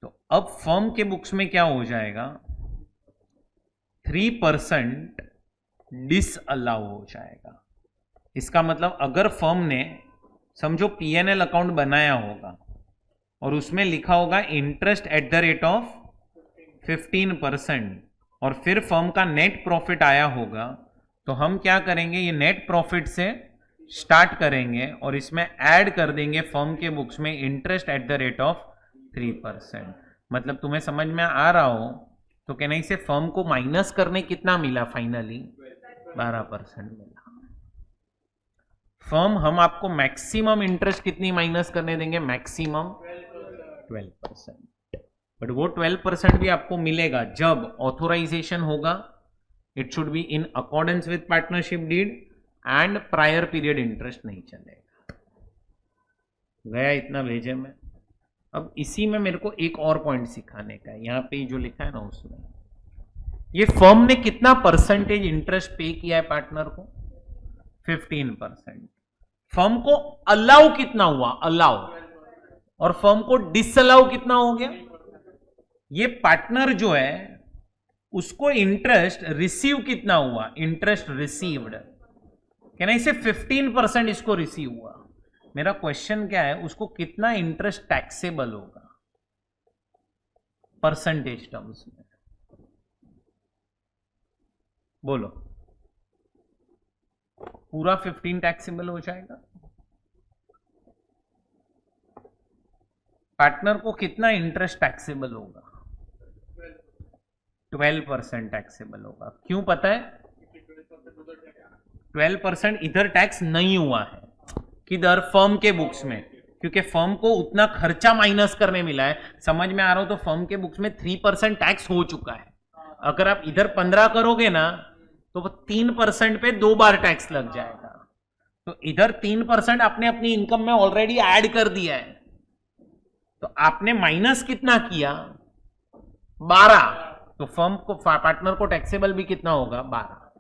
S1: तो अब फर्म के बुक्स में क्या हो जाएगा, 3% डिसअलाउ हो जाएगा। इसका मतलब अगर फर्म ने समझो पीएनएल अकाउंट बनाया होगा और उसमें लिखा होगा interest at the rate of 15% और फिर फर्म का नेट प्रॉफिट आया होगा, तो हम क्या करेंगे, ये नेट प्रॉफिट से स्टार्ट करेंगे और इसमें ऐड कर देंगे फर्म के बुक्स में interest at the rate of 3%। मतलब तुम्हें समझ में आ रहा हो तो कहना इसे फर्म को माइनस करने कितना मिला, फाइनली 12% मिला। फर्म हम आपको मैक्सिमम इंटरेस्ट कितनी माइनस करने देंगे, मैक्सिमम 12%। बट वो 12% भी आपको मिलेगा जब ऑथोराइजेशन होगा, it should be in accordance with partnership deed and prior period interest नहीं चलेगा। गया इतना भेजे में। अब इसी में मेरे को एक और पॉइंट सिखाने का है, यहां पे जो लिखा है ना उसमें, ये फर्म ने कितना परसेंटेज इंटरेस्ट पे किया है पार्टनर को, 15%। फर्म को अलाउ कितना हुआ, अलाउ, और फर्म को डिसअलाउ कितना हो गया। ये पार्टनर जो है उसको इंटरेस्ट रिसीव कितना हुआ, इंटरेस्ट रिसीव्ड, कहना इसे 15% इसको रिसीव हुआ। मेरा क्वेश्चन क्या है, उसको कितना इंटरेस्ट टैक्सेबल होगा परसेंटेज टर्म्स में, बोलो। पूरा 15 टैक्सेबल हो जाएगा। पार्टनर को कितना इंटरेस्ट टैक्सेबल होगा, 12% टैक्सेबल होगा। क्यों पता है, 12% इधर टैक्स नहीं हुआ है, किधर, फर्म के बुक्स में, क्योंकि फर्म को उतना खर्चा माइनस करने मिला है। समझ में आ रहा हो तो फर्म के बुक्स में 3% टैक्स हो चुका है। अगर आप इधर 15 करोगे ना तो 3% पे 2 बार टैक्स लग जाएगा। तो इधर 3% आपने अपनी इनकम में ऑलरेडी ऐड कर दिया है, तो आपने माइनस कितना किया, 12। तो फर्म को, पार्टनर को टैक्सेबल भी कितना होगा, 12।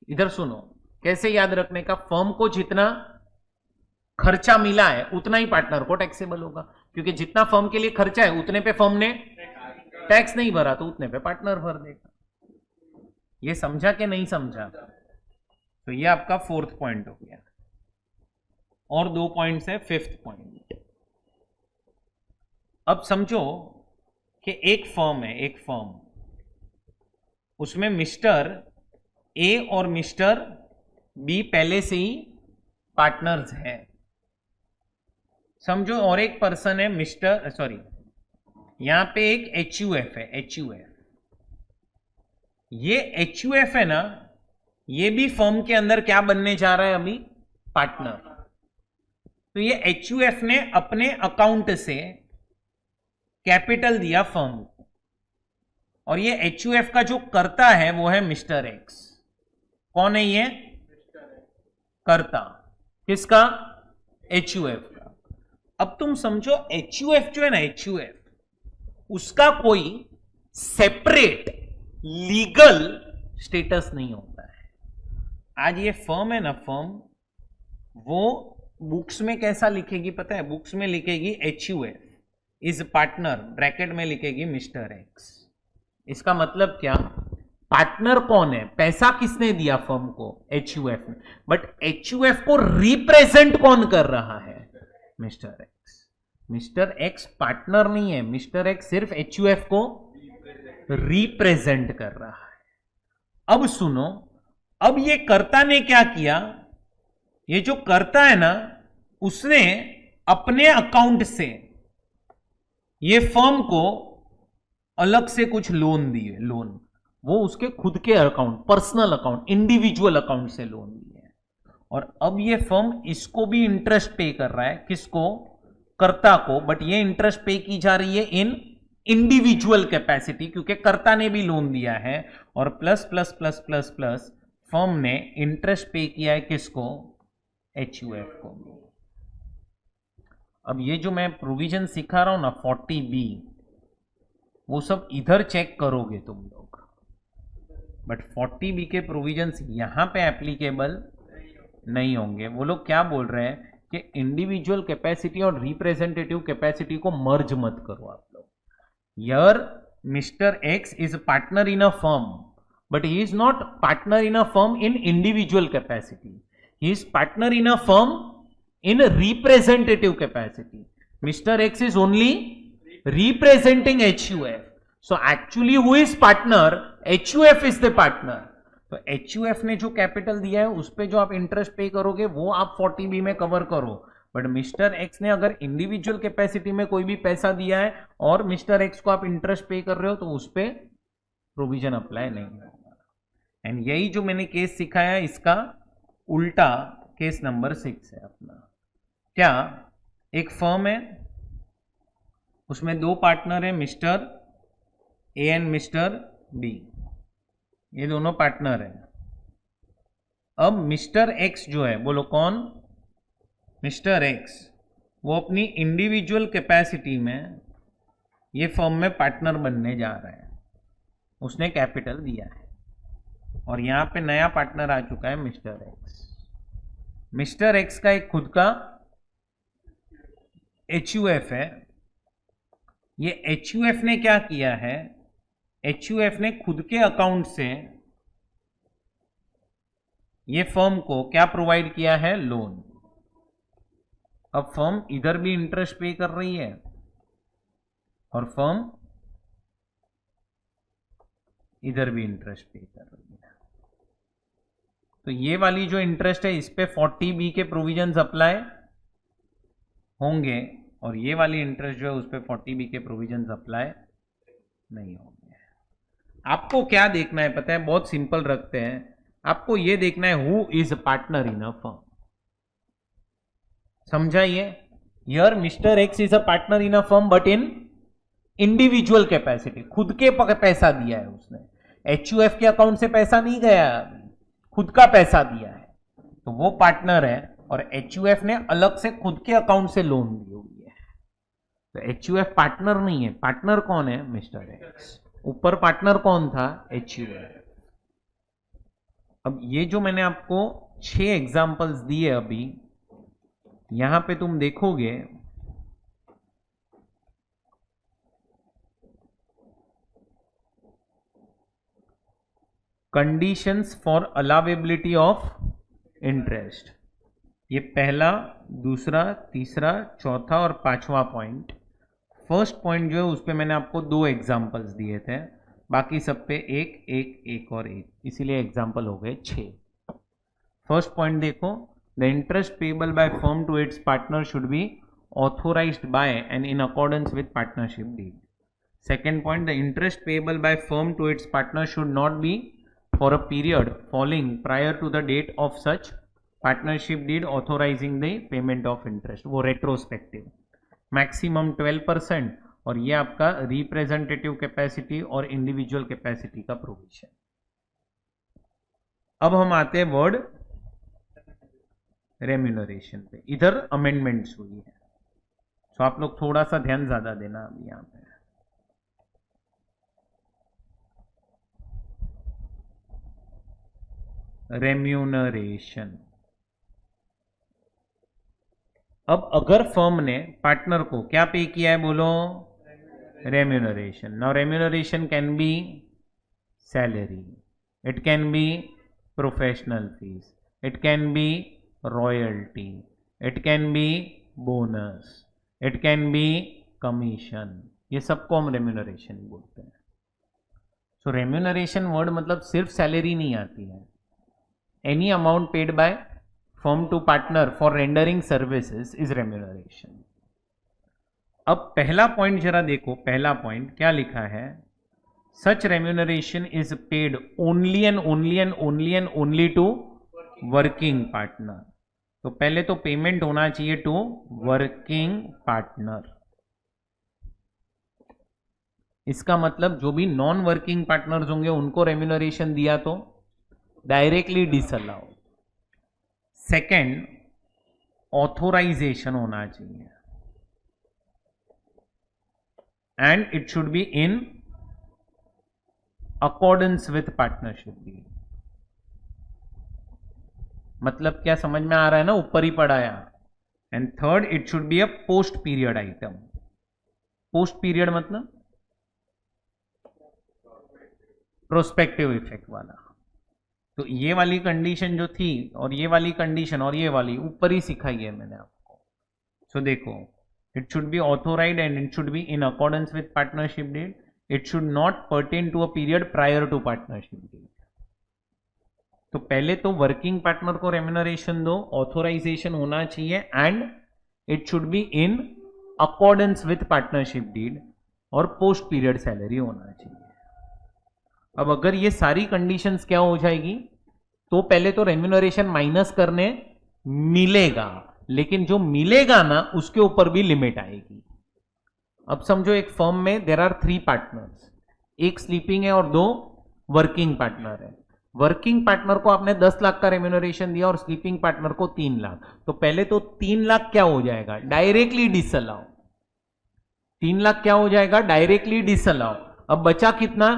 S1: इधर सुनो कैसे याद रखने का, फर्म को जितना खर्चा मिला है उतना ही पार्टनर को टैक्सेबल होगा, क्योंकि जितना फर्म के लिए खर्चा है उतने पे फर्म ने टैक्स नहीं भरा तो उतने पे पार्टनर भर देगा। ये समझा कि नहीं समझा। तो ये आपका 4th पॉइंट हो गया, और 2 पॉइंट्स है 5th पॉइंट। अब समझो कि एक फर्म है, एक फर्म, उसमें मिस्टर ए और मिस्टर बी पहले से ही पार्टनर्स हैं, समझो, और एक पर्सन है मिस्टर, सॉरी यहां पे एक HUF है, HUF। ये HUF है ना, ये भी फर्म के अंदर क्या बनने जा रहा है अभी, पार्टनर। तो ये HUF ने अपने अकाउंट से कैपिटल दिया फर्म को, और ये HUF का जो करता है वो है मिस्टर एक्स। कौन है ये करता, किसका, HUF का। अब तुम समझो HUF जो है ना, HUF उसका कोई सेपरेट लीगल स्टेटस नहीं होता है। आज ये फर्म है ना, फर्म वो बुक्स में कैसा लिखेगी पता है? बुक्स में लिखेगी HUF इज पार्टनर, ब्रैकेट में लिखेगी मिस्टर एक्स। इसका मतलब क्या? पार्टनर कौन है? पैसा किसने दिया फर्म को? HUF ने। बट HUF को रिप्रेजेंट कौन कर रहा है? Mister x. Mister ex partner नहीं है, मिस्टर एक्स सिर्फ HUF को रिप्रेजेंट कर रहा है। अब सुनो, अब ये कर्ता ने क्या किया? ये जो कर्ता है ना, उसने अपने अकाउंट से ये फर्म को अलग से कुछ लोन दिए। लोन वो उसके खुद के account, personal account, individual account से लोन दिए। और अब ये फर्म इसको भी इंटरेस्ट पे कर रहा है। किसको? कर्ता को। बट ये इंटरेस्ट पे की जा रही है इन इंडिविजुअल कैपेसिटी, क्योंकि कर्ता ने भी लोन दिया है। और plus plus plus plus plus firm ने इंटरेस्ट पे किया है किसको? HUF को। अब ये जो मैं प्रोविजन सिखा रहा हूं ना 40B, वो सब इधर चेक करोगे तुम लोग। बट 40B के प्रोविजंस यहां पे एप्लीकेबल नहीं होंगे। वो लोग क्या बोल रहे हैं कि इंडिविजुअल कैपेसिटी और रिप्रेजेंटेटिव कैपेसिटी को मर्ज मत करो आप लोग। Here Mr. X is a partner in a firm, but he is not partner in a firm in individual capacity. He is partner in a firm in a representative capacity. Mr. X is only representing HUF. So actually who is partner? HUF is the partner. तो HUF ने जो capital दिया है उस पे जो आप interest pay करोगे वो आप 40B में कवर करो। बट मिस्टर एक्स ने अगर इंडिविजुअल कैपेसिटी में कोई भी पैसा दिया है और मिस्टर एक्स को आप इंटरेस्ट पे कर रहे हो तो उस पर प्रोविजन अप्लाई नहीं होगा। एंड यही जो मैंने केस सिखाया इसका उल्टा केस नंबर 6 है अपना। क्या? एक फर्म है, उसमें दो पार्टनर है, mister A and mister B. ये दोनों पार्टनर है। अब मिस्टर एक्स जो है, बोलो कौन? Mister x. वो अपनी इंडिविजुअल कैपेसिटी में ये फर्म में पार्टनर बनने जा रहा है। उसने कैपिटल दिया है और यहां पे नया पार्टनर आ चुका है मिस्टर एक्स। मिस्टर एक्स का एक खुद का HUF है। ये HUF ने क्या किया है? HUF ने खुद के अकाउंट से ये फर्म को क्या प्रोवाइड किया है? लोन। अब फर्म इधर भी इंटरेस्ट पे कर रही है और फर्म इधर भी इंटरेस्ट पे कर रही है। तो ये वाली जो इंटरेस्ट है इस पे 40B के प्रोविजंस अप्लाई होंगे और ये वाली इंटरेस्ट जो है उस पे 40B के प्रोविजंस अप्लाई नहीं होंगे। आपको क्या देखना है पता है? बहुत सिंपल रखते हैं। आपको ये देखना है who is partner in a firm. समझाइए। Here mister X is a partner in a firm but in individual capacity. खुद के पैसा दिया है उसने, HUF के अकाउंट से पैसा नहीं गया, खुद का पैसा दिया है, तो वो पार्टनर है। और HUF ने अलग से खुद के अकाउंट से लोन दी हुई है। तो HUF पार्टनर नहीं है। पार्टनर कौन है? Mister x. ऊपर पार्टनर कौन था? HUF। अब ये जो मैंने आपको 6 एग्जांपल्स दिए अभी, यहां पे तुम देखोगे कंडीशंस फॉर अलावेबिलिटी ऑफ इंटरेस्ट। ये पहला, दूसरा, तीसरा, चौथा और पांचवा पॉइंट। फर्स्ट पॉइंट जो है उस पर मैंने आपको 2 एग्जांपल्स दिए थे, बाकी सब पे एक एक एक और एक, इसीलिए एग्जांपल हो गए 6। फर्स्ट पॉइंट देखो, the interest payable by firm to its partner should be authorised by and in accordance with partnership deed. Second point, the interest payable by firm to its partner should not be for a period following prior to the date of such partnership deed authorising the payment of interest. वो retrospective, maximum 12%। और ये आपका representative capacity और individual capacity का provision. अब हम आते हैं वर्ड रेम्यूनरेशन पे। इधर अमेंडमेंट्स हुई है, तो आप लोग थोड़ा सा ध्यान ज्यादा देना अब यहां पे। रेम्यूनरेशन। अब अगर फर्म ने पार्टनर को क्या पे किया है, बोलो, remuneration. Now remuneration can be salary, it can be professional fees, it can be royalty, it can be bonus, it can be commission, ये सबको हम रेम्यूनरेशन बोलते हैं। सो रेम्यूनरेशन वर्ड मतलब सिर्फ सैलरी नहीं आती है, any amount paid by firm to partner for rendering services is remuneration. अब पहला पॉइंट जरा देखो, पहला पॉइंट क्या लिखा है, such remuneration is paid only and only and only and only to working partner. तो पहले तो पेमेंट होना चाहिए टू वर्किंग पार्टनर। इसका मतलब जो भी नॉन वर्किंग पार्टनर्स होंगे उनको रेम्यूनरेशन दिया तो डायरेक्टली डिसअलाउ। सेकेंड, ऑथोराइजेशन होना चाहिए and it should be in accordance with partnership deal. मतलब क्या समझ में आ रहा है ना, ऊपर ही पढ़ाया। And third, it should be a post period item. Post period मतलब प्रोस्पेक्टिव इफेक्ट वाला। तो ये वाली कंडीशन जो थी और ये वाली कंडीशन और ये वाली ऊपर ही सिखाई है मैंने आपको। सो देखो, it should be authorised and it should be in accordance with partnership deed, it should not pertain to a period prior to partnership deed. तो पहले तो वर्किंग पार्टनर को रेम्यूनरेशन दो, ऑथोराइजेशन होना चाहिए and it should be in accordance with partnership deed और post period salary होना चाहिए। अब अगर ये सारी कंडीशंस क्या हो जाएगी, तो पहले तो रेम्यूनरेशन माइनस करने मिलेगा, लेकिन जो मिलेगा ना उसके ऊपर भी लिमिट आएगी। अब समझो एक फर्म में देयर आर 3 पार्टनर्स, एक स्लीपिंग है और 2 वर्किंग पार्टनर है। वर्किंग पार्टनर को आपने 10 लाख का रेम्यूनरेशन दिया और स्लीपिंग पार्टनर को 3 लाख। तो पहले तो 3 लाख क्या हो जाएगा, डायरेक्टली डिसअलाउ। 3 लाख क्या हो जाएगा, डायरेक्टली डिसअलाउ। अब बचा कितना,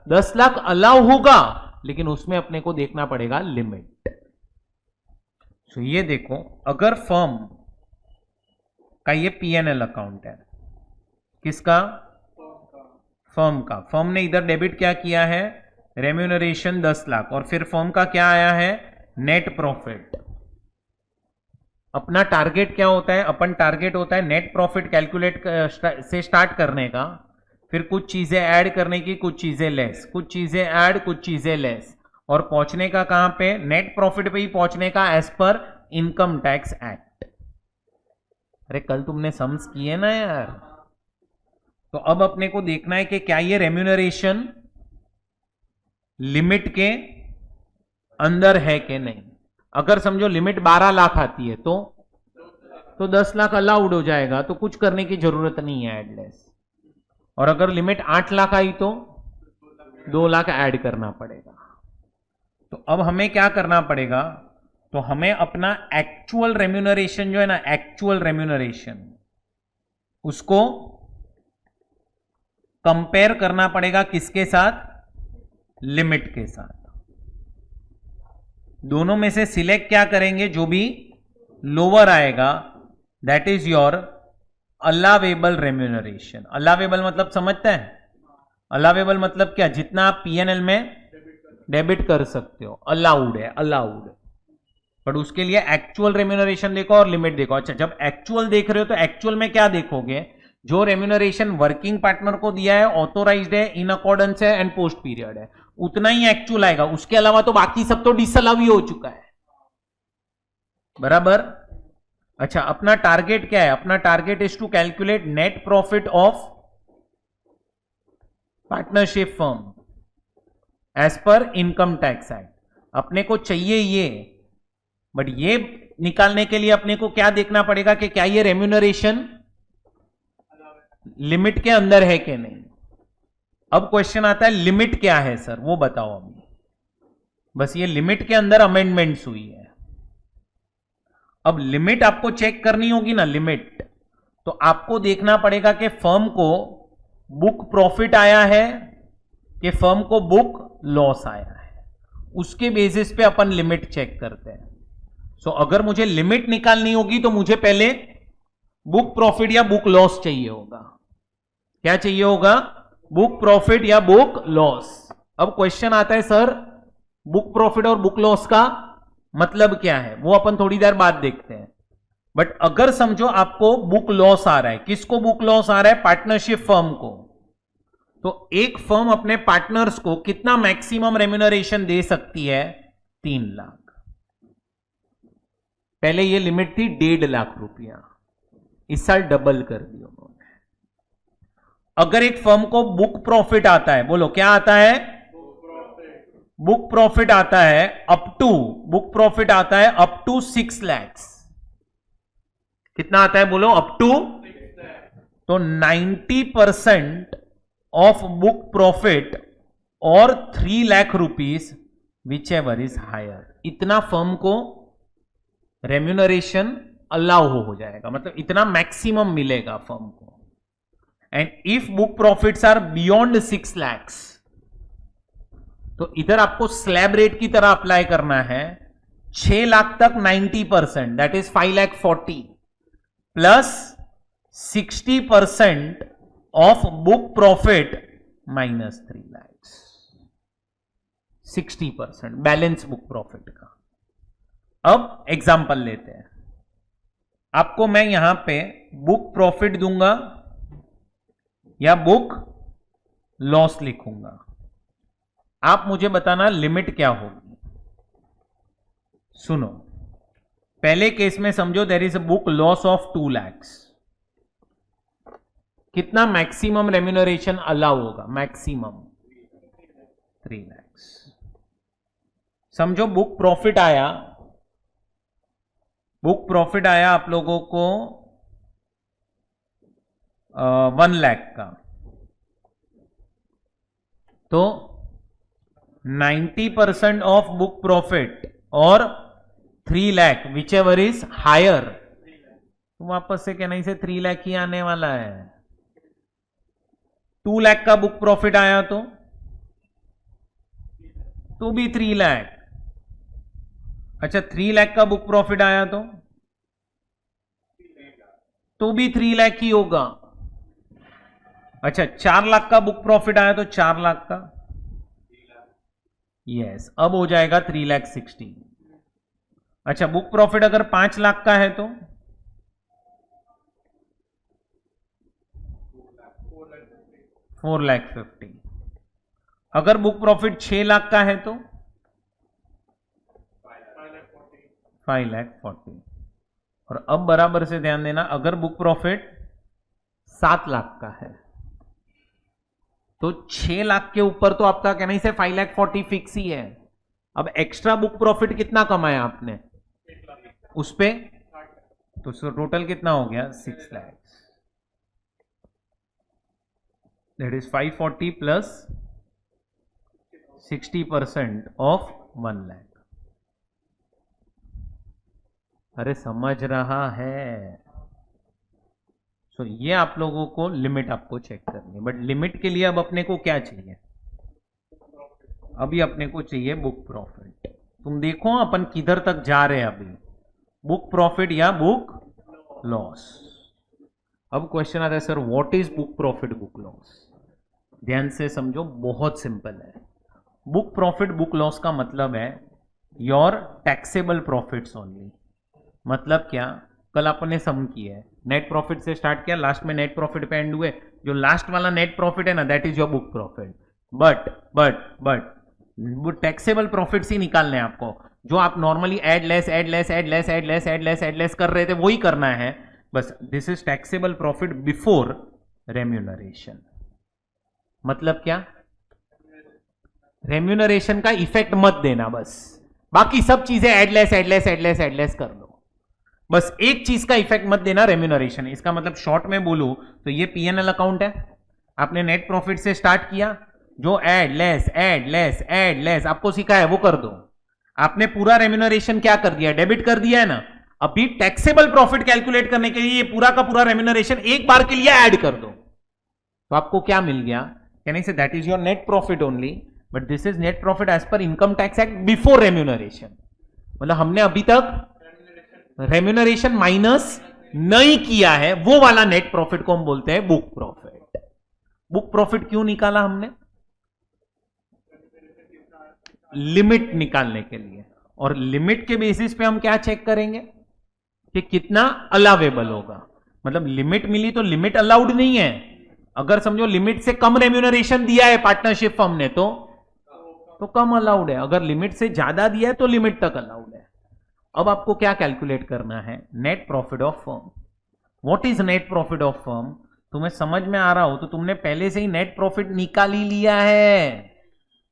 S1: 10 लाख अलाउ होगा, लेकिन उसमें अपने को देखना पड़ेगा लिमिट। तो ये देखो, अगर फर्म का ये P&L अकाउंट है, किसका, फर्म का। फर्म ने इधर डेबिट क्या किया है, रेम्यूनरेशन 10 लाख, और फिर फर्म का क्या आया है, नेट प्रॉफिट। अपना टारगेट क्या होता है, अपन टारगेट होता है नेट प्रॉफिट कैलकुलेट से स्टार्ट करने का, फिर कुछ चीजें ऐड करने की, कुछ चीजें लेस, कुछ चीजें ऐड, कुछ चीजें लेस, और पहुंचने का कहां पे, नेट प्रॉफिट पे ही पहुंचने का as per income tax act. अरे कल तुमने सम्स किए ना यार। तो अब अपने को देखना है कि क्या ये रेम्यूनरेशन लिमिट के अंदर है कि नहीं। अगर समझो लिमिट 12 लाख आती है तो 10 लाख अलाउड हो जाएगा, तो कुछ करने की जरूरत नहीं है एडलेस। और अगर लिमिट 8 लाख आई तो 2 लाख ऐड करना पड़ेगा। तो अब हमें क्या करना पड़ेगा, तो हमें अपना एक्चुअल रेम्यूनरेशन जो है ना, एक्चुअल रेम्यूनरेशन, उसको कंपेयर करना पड़ेगा किसके साथ, लिमिट के साथ। दोनों में से सिलेक्ट क्या करेंगे, जो भी लोअर आएगा that is your allowable remuneration. Allowable मतलब समझते हैं, अलावेबल मतलब क्या, जितना आप P&L में डेबिट कर सकते हो, अलाउड है, अलाउड। बट उसके लिए एक्चुअल रेम्यूनरेशन देखो और लिमिट देखो। अच्छा, जब एक्चुअल देख रहे हो तो एक्चुअल में क्या देखोगे, जो रेम्यूनरेशन वर्किंग पार्टनर को दिया है, ऑथोराइज्ड है, इन अकॉर्डेंस है एंड पोस्ट पीरियड है, उतना ही एक्चुअल आएगा। उसके अलावा तो बाकी सब तो डिसअलाउ ही हो चुका है, बराबर। अच्छा, अपना टारगेट क्या है, अपना target is to calculate net profit of partnership firm as per income tax act. अपने को चाहिए ये, बट ये निकालने के लिए अपने को क्या देखना पड़ेगा कि क्या ये रेम्यूनरेशन लिमिट के अंदर है कि नहीं। अब क्वेश्चन आता है लिमिट क्या है सर, वो बताओ अभी। बस ये लिमिट के अंदर अमेंडमेंट्स हुई है। अब लिमिट आपको चेक करनी होगी ना, लिमिट, तो आपको देखना पड़ेगा कि फर्म को बुक प्रॉफिट आया है कि फर्म को बुक लॉस आया है। उसके बेसिस पे अपन लिमिट चेक करते हैं। सो अगर मुझे लिमिट निकालनी होगी तो मुझे पहले बुक प्रॉफिट या बुक लॉस चाहिए होगा। क्या चाहिए होगा? बुक प्रॉफिट या बुक लॉस। अब क्वेश्चन आता है सर बुक प्रॉफिट और बुक लॉस का मतलब क्या है, वो अपन थोड़ी देर बाद देखते हैं। बट अगर समझो आपको बुक लॉस आ रहा है, किसको बुक लॉस आ रहा है? पार्टनरशिप फर्म को। तो एक फर्म अपने पार्टनर्स को कितना मैक्सिमम रेम्यूनरेशन दे सकती है? 3 लाख। पहले ये लिमिट थी 1.5 लाख रुपया, इस साल डबल कर दी उन्होंने। अगर एक फर्म को बुक प्रॉफिट आता है, बोलो क्या आता है? बुक प्रॉफिट आता है अप टू 6 लाख। कितना आता है बोलो? Up to. तो 90% ऑफ बुक प्रॉफिट और 3 lakh rupees whichever is higher, इतना फर्म को रेम्यूनरेशन अलाउ हो जाएगा, मतलब इतना मैक्सिमम मिलेगा फर्म को। And if book profits are beyond 6 lakh, तो इधर आपको स्लैब रेट की तरह अप्लाई करना है। 6 लाख तक 90%, that is 5,40,000 plus 60% of book profit minus 3 lakh, 60% balance book profit का। अब एग्जाम्पल लेते हैं। आपको मैं यहां पे बुक प्रॉफिट दूंगा या बुक लॉस लिखूंगा, आप मुझे बताना लिमिट क्या होगी। सुनो, पहले केस में समझो there is a book loss of 2 lakh. कितना मैक्सिमम रेम्यूनरेशन अलाउ होगा? मैक्सिमम 3 लाख। समझो बुक प्रॉफिट आया आप लोगों को 1 लाख का, तो 90% ऑफ बुक प्रॉफिट और 3 lakh whichever is higher, तो वापस से कहना इसे 3 लाख ही आने वाला है। 2 लाख का बुक प्रॉफिट आया तो भी 3 लाख। अच्छा 3 लाख का बुक प्रॉफिट आया तो भी 3 लाख ही होगा। अच्छा 4 लाख का बुक प्रॉफिट आया तो 4 लाख का, यस, अब हो जाएगा 3,60,000। अच्छा बुक प्रॉफिट अगर 5 लाख का है तो 4,50,000। अगर बुक प्रॉफिट 6 लाख का है तो 5,40,000। और अब बराबर से ध्यान देना, अगर बुक प्रॉफिट 7 लाख का है तो 6 लाख के ऊपर तो आपका कहना ही से 5,40,000 फिक्स ही है। अब एक्स्ट्रा बुक प्रॉफिट कितना कमाया आपने उस पे, तो टोटल कितना हो गया? 6 lakh. That is 540 plus 60% of 1 lakh. अरे समझ रहा है? तो ये आप लोगों को लिमिट आपको चेक करनी है। बट लिमिट के लिए अब अपने को क्या चाहिए? अभी अपने को चाहिए बुक प्रॉफिट। तुम देखो अपन किधर तक जा रहे हैं अभी, बुक प्रॉफिट या बुक लॉस। अब क्वेश्चन आता है sir what is book profit book loss? ध्यान से समझो, बहुत सिंपल है। बुक प्रॉफिट बुक लॉस का मतलब है योर टैक्सेबल प्रॉफिट्स ओनली। मतलब क्या? कल अपन ने सम किया है, नेट प्रॉफिट से स्टार्ट किया, लास्ट में नेट प्रॉफिट पे एंड हुए। जो लास्ट वाला नेट प्रॉफिट है ना, that is your book profit. But वो टैक्सेबल प्रॉफिट्स ही निकालने हैं आपको। जो आप नॉर्मली एड लेस कर रहे थे वही करना है बस। This is taxable profit before remuneration. मतलब क्या? रेम्यूनरेशन का इफेक्ट मत देना बस, बाकी सब चीजें एड लेस कर लो। बस एक चीज का इफेक्ट मत देना, रेम्यूनरेशन। इसका मतलब शॉर्ट में बोलूं तो ये पीएनएल अकाउंट है, आपने नेट प्रॉफिट से स्टार्ट किया, जो एड लेस आपको सिखा है वो कर दो। आपने पूरा रेम्यूनरेशन क्या कर दिया? डेबिट कर दिया है ना। अभी टैक्सेबल प्रॉफिट कैलकुलेट करने के लिए ये पूरा का पूरा रेम्यूनरेशन एक बार के लिए ऐड कर दो, तो आपको क्या मिल गया? कहने से that is your net profit only. But this is net profit as per income tax act before remuneration, मतलब हमने अभी तक रेम्यूनरेशन माइनस नहीं किया है, वो वाला नेट प्रॉफिट को हम बोलते हैं बुक प्रॉफिट। बुक प्रॉफिट क्यों निकाला हमने? लिमिट निकालने के लिए, और लिमिट के बेसिस पे हम क्या चेक करेंगे कि कितना अलावेबल होगा। मतलब लिमिट मिली तो लिमिट अलाउड नहीं है, अगर समझो लिमिट से कम रेम्यूनरेशन दिया है पार्टनरशिप फर्म ने तो कम अलाउड है, अगर लिमिट से ज्यादा दिया है तो लिमिट तक अलाउड है। अब आपको क्या कैलकुलेट करना है? Net profit of firm. What is net profit of firm? तुम्हें समझ में आ रहा हो तो तुमने पहले से ही नेट प्रॉफिट निकाल ही लिया है,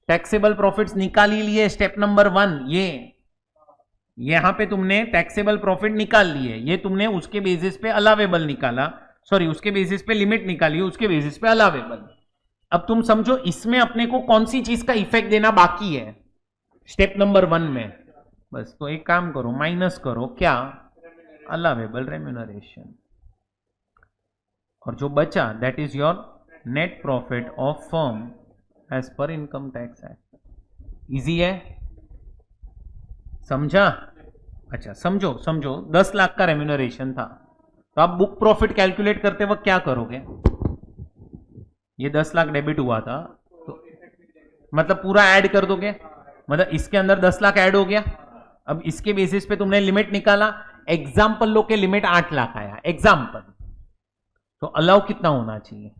S1: टैक्सेबल प्रॉफिट्स निकाल ही लिए, स्टेप नंबर 1 ये यहां पे तुमने टैक्सेबल प्रॉफिट निकाल लिए, ये तुमने उसके बेसिस पे अलावेबल निकाला, सॉरी उसके बेसिस पे लिमिट निकाली, उसके बेसिस पे अलावेबल। अब तुम समझो इसमें अपने को कौन सी चीज का इफेक्ट देना बाकी है स्टेप नंबर 1 में। बस तो एक काम करो, माइनस करो क्या? अलावेबल रेम्यूनरेशन, और जो बचा that is your net profit of firm as per income tax act. Easy है, समझा? अच्छा समझो समझो, 10 लाख का रेम्यूनरेशन था, तो आप बुक प्रॉफिट कैलकुलेट करते वक्त क्या करोगे? ये 10 लाख डेबिट हुआ था तो मतलब पूरा ऐड कर दोगे, मतलब इसके अंदर 10 लाख ऐड हो गया। अब इसके बेसिस पे तुमने लिमिट निकाला, एग्जाम्पल लो के लिमिट 8 लाख आया एग्जाम्पल, तो अलाउ कितना होना चाहिए?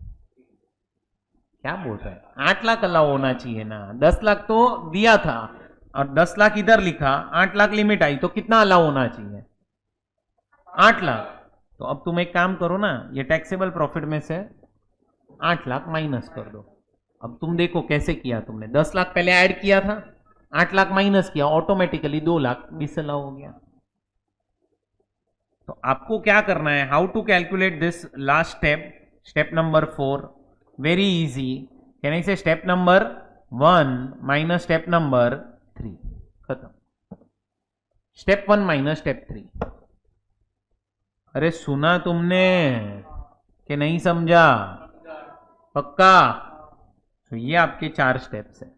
S1: क्या बोल रहे हैं? 8 लाख अलाउ होना चाहिए ना, 10 लाख तो दिया था और 10 लाख इधर लिखा, 8 लाख लिमिट आई, तो कितना अलाउ होना चाहिए? 8 लाख। तो अब तुम एक काम करो ना, ये टैक्सेबल प्रॉफिट में से 8 लाख माइनस कर दो। अब तुम देखो कैसे किया तुमने, 10 लाख पहले ऐड किया था, 8 लाख माइनस किया, ऑटोमेटिकली 2 लाख डिसअलाउ हो गया। तो आपको क्या करना है, how to calculate this last step, step number 4, very easy. Can I say step number 1 minus step number 3, खत्म। Step 1 minus step 3। अरे सुना तुमने कि नहीं समझा? पक्का? तो ये आपके 4 स्टेप्स हैं,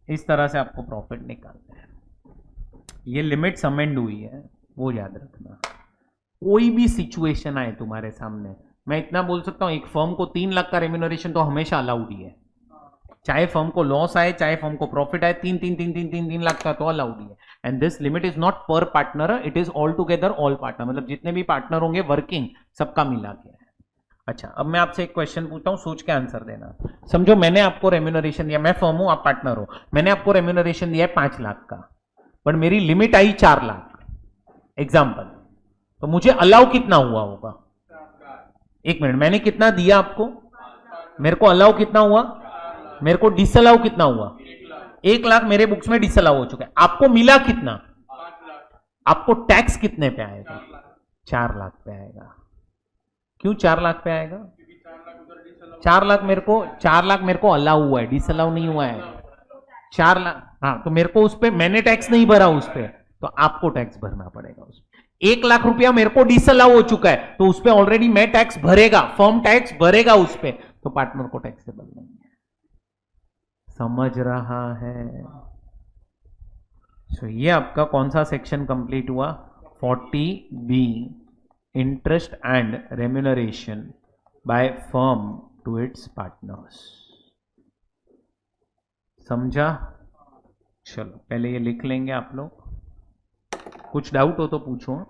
S1: इस तरह से आपको प्रॉफिट निकालना है। ये लिमिट समेंड हुई है, वो याद रखना। कोई भी सिचुएशन आए तुम्हारे सामने, मैं इतना बोल सकता हूं, एक फर्म को 3 लाख का रेम्यूनरेशन तो हमेशा अलाउड ही है, चाहे फर्म को लॉस आए चाहे फर्म को प्रॉफिट आए, 3 लाख का तो अलाउड ही है। And this limit is not per partner, it is all together all partner, मतलब जितने भी पार्टनर होंगे वर्किंग, सबका मिला के है। अच्छा अब मैं आपसे एक क्वेश्चन पूछता हूं, सोच के आंसर देना। समझो मैंने आपको रेम्यूनरेशन दिया, मैं फर्म हूं आप पार्टनर हो, मैंने आपको रेम्यूनरेशन दिया है 5 लाख का, पर मेरी लिमिट आई 4 लाख एग्जाम्पल, तो मुझे अलाउ कितना हुआ होगा? एक मिनट, मैंने कितना दिया आपको, मेरे को अलाउ कितना हुआ, मेरे को डिसअलाउ कितना हुआ? 1 लाख मेरे बुक्स में डिसअलाउ हो चुका है। आपको मिला कितना? आपको टैक्स कितने पे आएगा? 4 लाख पे आएगा। क्यों 4 लाख पे आएगा? 4 लाख मेरे को अलाउ हुआ है, डिसअलाउ नहीं हुआ है। 4 लाख, हाँ, तो मेरे को उस पर मैंने टैक्स नहीं भरा उस पर, तो आपको टैक्स भरना पड़ेगा उस पर। 1 लाख रुपया मेरे को डिसअलाउ हो चुका है, तो उस पर ऑलरेडी मैं टैक्स भरेगा, फर्म टैक्स भरेगा उस पर, तो पार्टनर को टैक्सेबल नहीं है। समझ रहा है? सो ये आपका कौन सा सेक्शन कंप्लीट हुआ? 40B, interest and remuneration by firm to its partners. समझा? चलो पहले ये लिख लेंगे आप लोग, कुछ डाउट हो तो पूछो।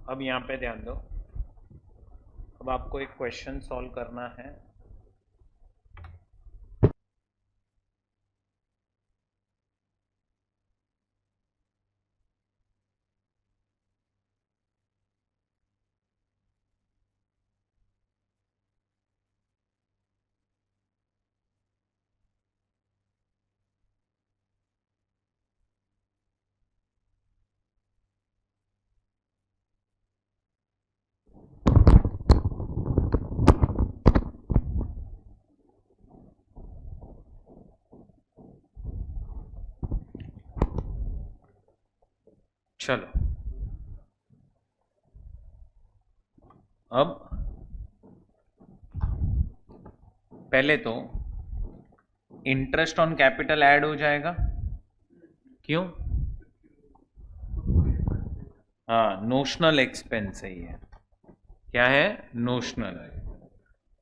S1: अब यहाँ पे ध्यान दो, अब आपको एक क्वेश्चन सॉल्व करना है। चलो, अब पहले तो इंटरेस्ट ऑन कैपिटल ऐड हो जाएगा। क्यों? हाँ, नोशनल एक्सपेंस है ये। क्या है? नोशनल।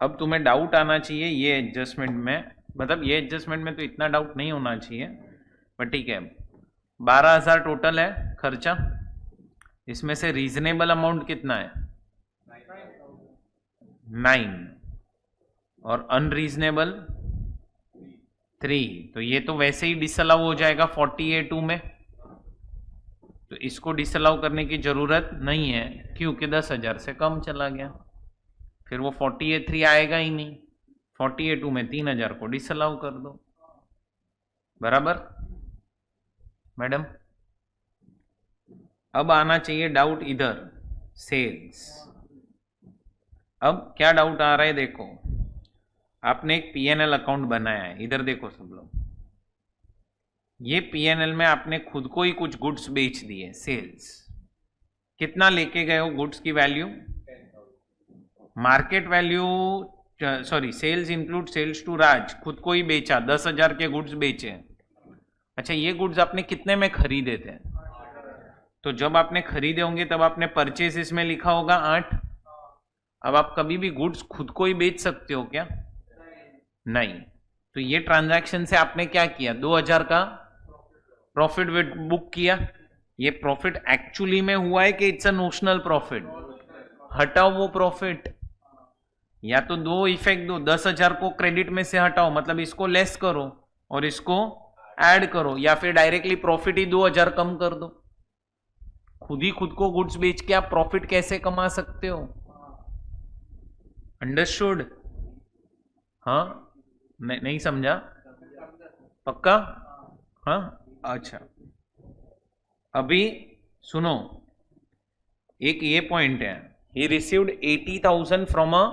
S1: अब तुम्हें डाउट आना चाहिए ये एडजस्टमेंट में, मतलब ये एडजस्टमेंट में तो इतना डाउट नहीं होना चाहिए, बट ठीक है। 12,000 टोटल है खर्चा, इसमें से रीजनेबल अमाउंट कितना है? 9, और अनरीजनेबल 3। तो ये तो वैसे ही डिसअलाउ हो जाएगा 40A2 में, तो इसको डिसअलाउ करने की जरूरत नहीं है क्योंकि 10,000 से कम चला गया, फिर वो 40A3 आएगा ही नहीं। 40A2 में 3,000 को डिसअलाउ कर दो, बराबर मैडम? अब आना चाहिए डाउट इधर, सेल्स। अब क्या डाउट आ रहा है? देखो, आपने एक P&L अकाउंट बनाया है, इधर देखो सब लोग। ये P&L में आपने खुद को ही कुछ गुड्स बेच दिए, सेल्स। कितना लेके गए हो गुड्स की value? Market value, sorry, sales include sales to Raj, खुद को ही बेचा, 10,000 के गुड्स बेचे। अच्छा, ये गुड्स आपने कितने में खरीदे थे? तो जब आपने खरीदे होंगे तब आपने परचेस इसमें लिखा होगा 8। अब आप कभी भी गुड्स खुद को ही बेच सकते हो क्या? नहीं। तो ये ट्रांजैक्शन से आपने क्या किया? 2,000 का प्रॉफिट बुक किया। ये प्रॉफिट एक्चुअली में हुआ है कि इट्स अ नोशनल प्रॉफिट? हटाओ वो प्रॉफिट, या तो दो इफेक्ट दो, 10,000 को क्रेडिट में से हटाओ, मतलब इसको लेस करो और इसको ऐड करो, या फिर डायरेक्टली प्रॉफिट ही 2,000 कम कर दो। खुद ही खुद को गुड्स बेच के आप प्रॉफिट कैसे कमा सकते हो? अंडरस्टूड? हाँ, नहीं समझा? पक्का? हाँ, अच्छा। अभी सुनो, एक ये पॉइंट है, he received 80,000 from a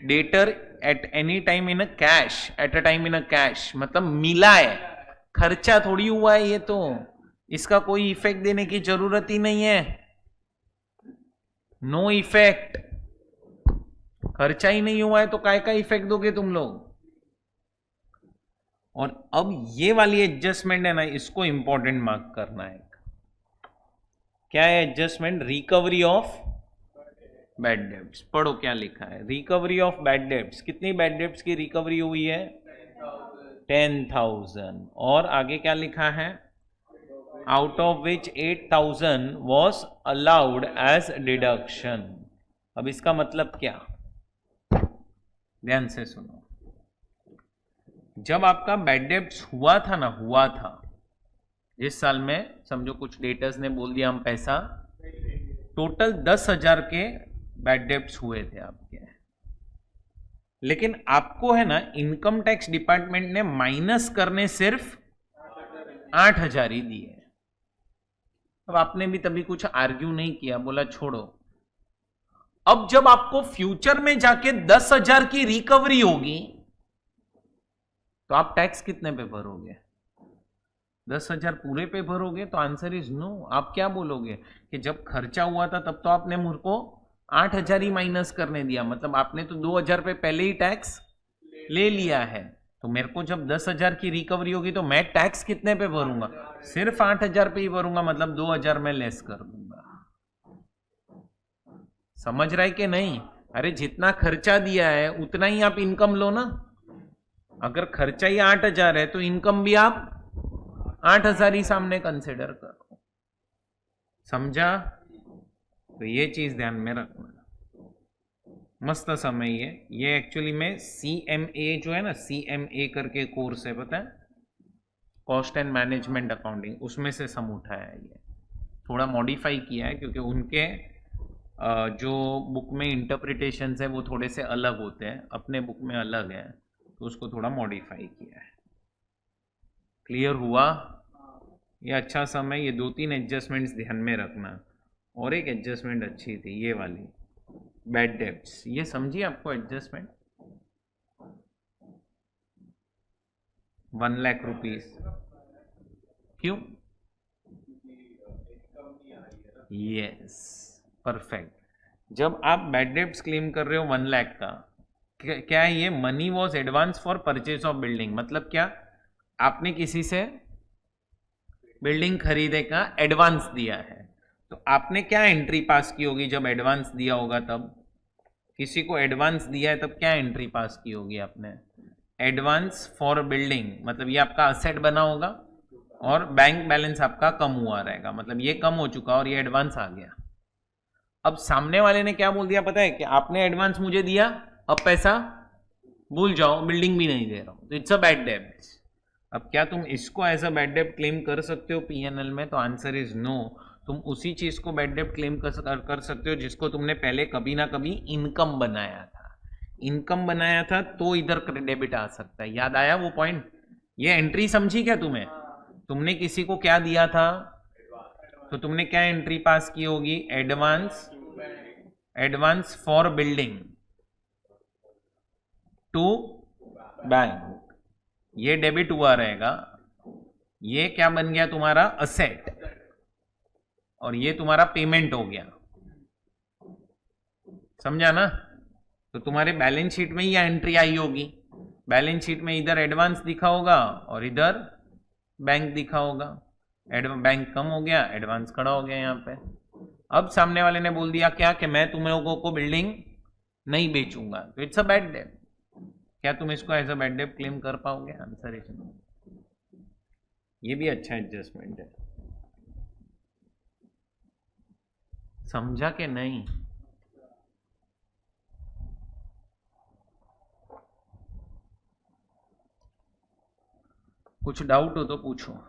S1: debtor at any time in a cash, at a time in a cash, मतलब मिला है, खर्चा थोड़ी हुआ है ये तो। इसका कोई इफेक्ट देने की जरूरत ही नहीं है, नो इफेक्ट। खर्चा ही नहीं हुआ है तो काय का इफेक्ट दोगे तुम लोग? और अब ये वाली एडजस्टमेंट है ना, इसको इंपॉर्टेंट मार्क करना है। क्या है adjustment? Recovery of bad debts. पढ़ो क्या लिखा है, रिकवरी ऑफ बैड डेब्ट्स। कितनी बैड डेब्ट्स की रिकवरी हुई है? 10,000। और आगे क्या लिखा है? Out of which 8,000 was allowed as deduction. अब इसका मतलब क्या? ध्यान से सुनो, जब आपका बैड डेब्ट्स हुआ था ना, हुआ था इस साल में, समझो कुछ डेटर्स ने बोल दिया हम पैसा, टोटल 10,000 के बैड डेब्ट्स हुए थे आपके, लेकिन आपको है ना इनकम टैक्स डिपार्टमेंट ने माइनस करने सिर्फ 8,000 ही दिए। अब आपने भी तभी कुछ आर्ग्यू नहीं किया, बोला छोड़ो। अब जब आपको फ्यूचर में जाके 10,000 की रिकवरी होगी तो आप टैक्स कितने पे भरोगे? 10,000 पूरे पे भरोगे? तो आंसर इज नो। आप क्या बोलोगे कि जब खर्चा हुआ था तब तो आपने मुझ को 8,000 ही माइनस करने दिया, मतलब आपने तो 2,000 पे पहले ही टैक्स ले लिया है, तो मेरे को जब 10,000 की रिकवरी होगी तो मैं टैक्स कितने पे भरूंगा? सिर्फ 8,000 पे ही भरूंगा, मतलब 2,000 में लेस कर दूंगा। समझ रहा है कि नहीं? अरे जितना खर्चा दिया है उतना ही आप इनकम लो ना। अगर खर्चा ही 8,000 है तो इनकम भी आप 8,000 ही सामने कंसिडर करो। समझा? तो ये चीज़ ध्यान में रखना। मस्त समय ये एक्चुअली में CMA जो है ना, CMA करके कोर्स है, पता है, कॉस्ट एंड मैनेजमेंट अकाउंटिंग, उसमें से सम उठाया है। ये थोड़ा मॉडिफाई किया है क्योंकि उनके जो बुक में इंटरप्रिटेशंस है वो थोड़े से अलग होते हैं, अपने बुक में अलग है, तो उसको थोड़ा मॉडिफाई किया है। क्लियर हुआ? ये अच्छा समय, ये 2-3 एडजस्टमेंट्स ध्यान में रखना। और एक एडजस्टमेंट अच्छी थी ये वाली, बैड डेब्ट्स, ये समझिए आपको एडजस्टमेंट 1 लाख रुपीस। क्यों? Yes, perfect. जब आप बैड डेब्ट्स क्लेम कर रहे हो 1 लाख का, क्या है ये? Money was advance for purchase of building, मतलब क्या, आपने किसी से बिल्डिंग खरीदे का एडवांस दिया है, तो आपने क्या एंट्री पास की होगी जब एडवांस दिया होगा? तब किसी को एडवांस दिया है तब क्या एंट्री पास की होगी आपने? एडवांस फॉर बिल्डिंग, मतलब ये आपका असेट बना होगा और बैंक बैलेंस आपका कम हुआ रहेगा, मतलब ये कम हो चुका और ये एडवांस आ गया। अब सामने वाले ने क्या बोल दिया पता है? कि आपने एडवांस मुझे दिया, अब पैसा भूल जाओ, बिल्डिंग भी नहीं दे रहा हूं, तो इट्स अ बैड डेब्ट। अब क्या तुम इसको एज अ बैड डेब्ट क्लेम कर सकते हो पीएनएल में? तो आंसर इज नो। तुम उसी चीज को बैड डेब्ट क्लेम कर सकते हो जिसको तुमने पहले कभी ना कभी इनकम बनाया था। इनकम बनाया था तो इधर डेबिट आ सकता है। याद आया वो पॉइंट? ये एंट्री समझी क्या तुम्हें? तुमने किसी को क्या दिया था, तो तुमने क्या एंट्री पास की होगी? Advance, advance for building to bank, ये डेबिट हुआ रहेगा। ये क्या बन गया तुम्हारा? असेट, और ये तुम्हारा पेमेंट हो गया। समझा ना? तो तुम्हारे बैलेंस शीट में ही एंट्री आई होगी। बैलेंस शीट में इधर एडवांस दिखा होगा और इधर बैंक दिखा होगा। बैंक कम हो गया, एडवांस खड़ा हो गया यहाँ पे। अब सामने वाले ने बोल दिया क्या, कि मैं तुम लोगों को बिल्डिंग नहीं बेचूंगा, तो इट्स अ बैड डेट। क्या तुम इसको as a bad debt claim कर पाओगे? Answer is no. ये भी अच्छा एडजस्टमेंट है। समझा कि नहीं? कुछ डाउट हो तो पूछो।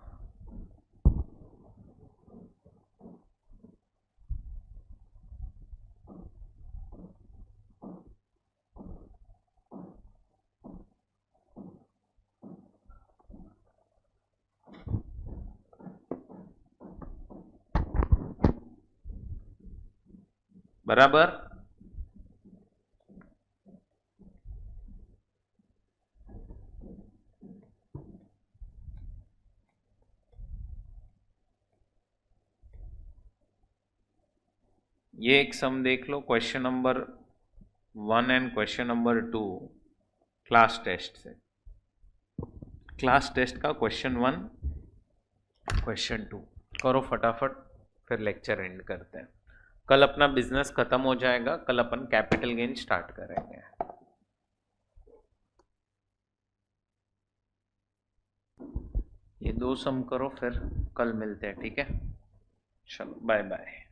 S1: बराबर। ये एक सम देख लो, question number 1 and question number 2 class test से। क्लास टेस्ट का क्वेश्चन 1, क्वेश्चन 2 करो फटाफट, फिर लेक्चर एंड करते हैं। कल अपना बिजनेस खत्म हो जाएगा, कल अपन कैपिटल गेन स्टार्ट करेंगे। ये 2 सम करो, फिर कल मिलते हैं, ठीक है? चलो बाय बाय।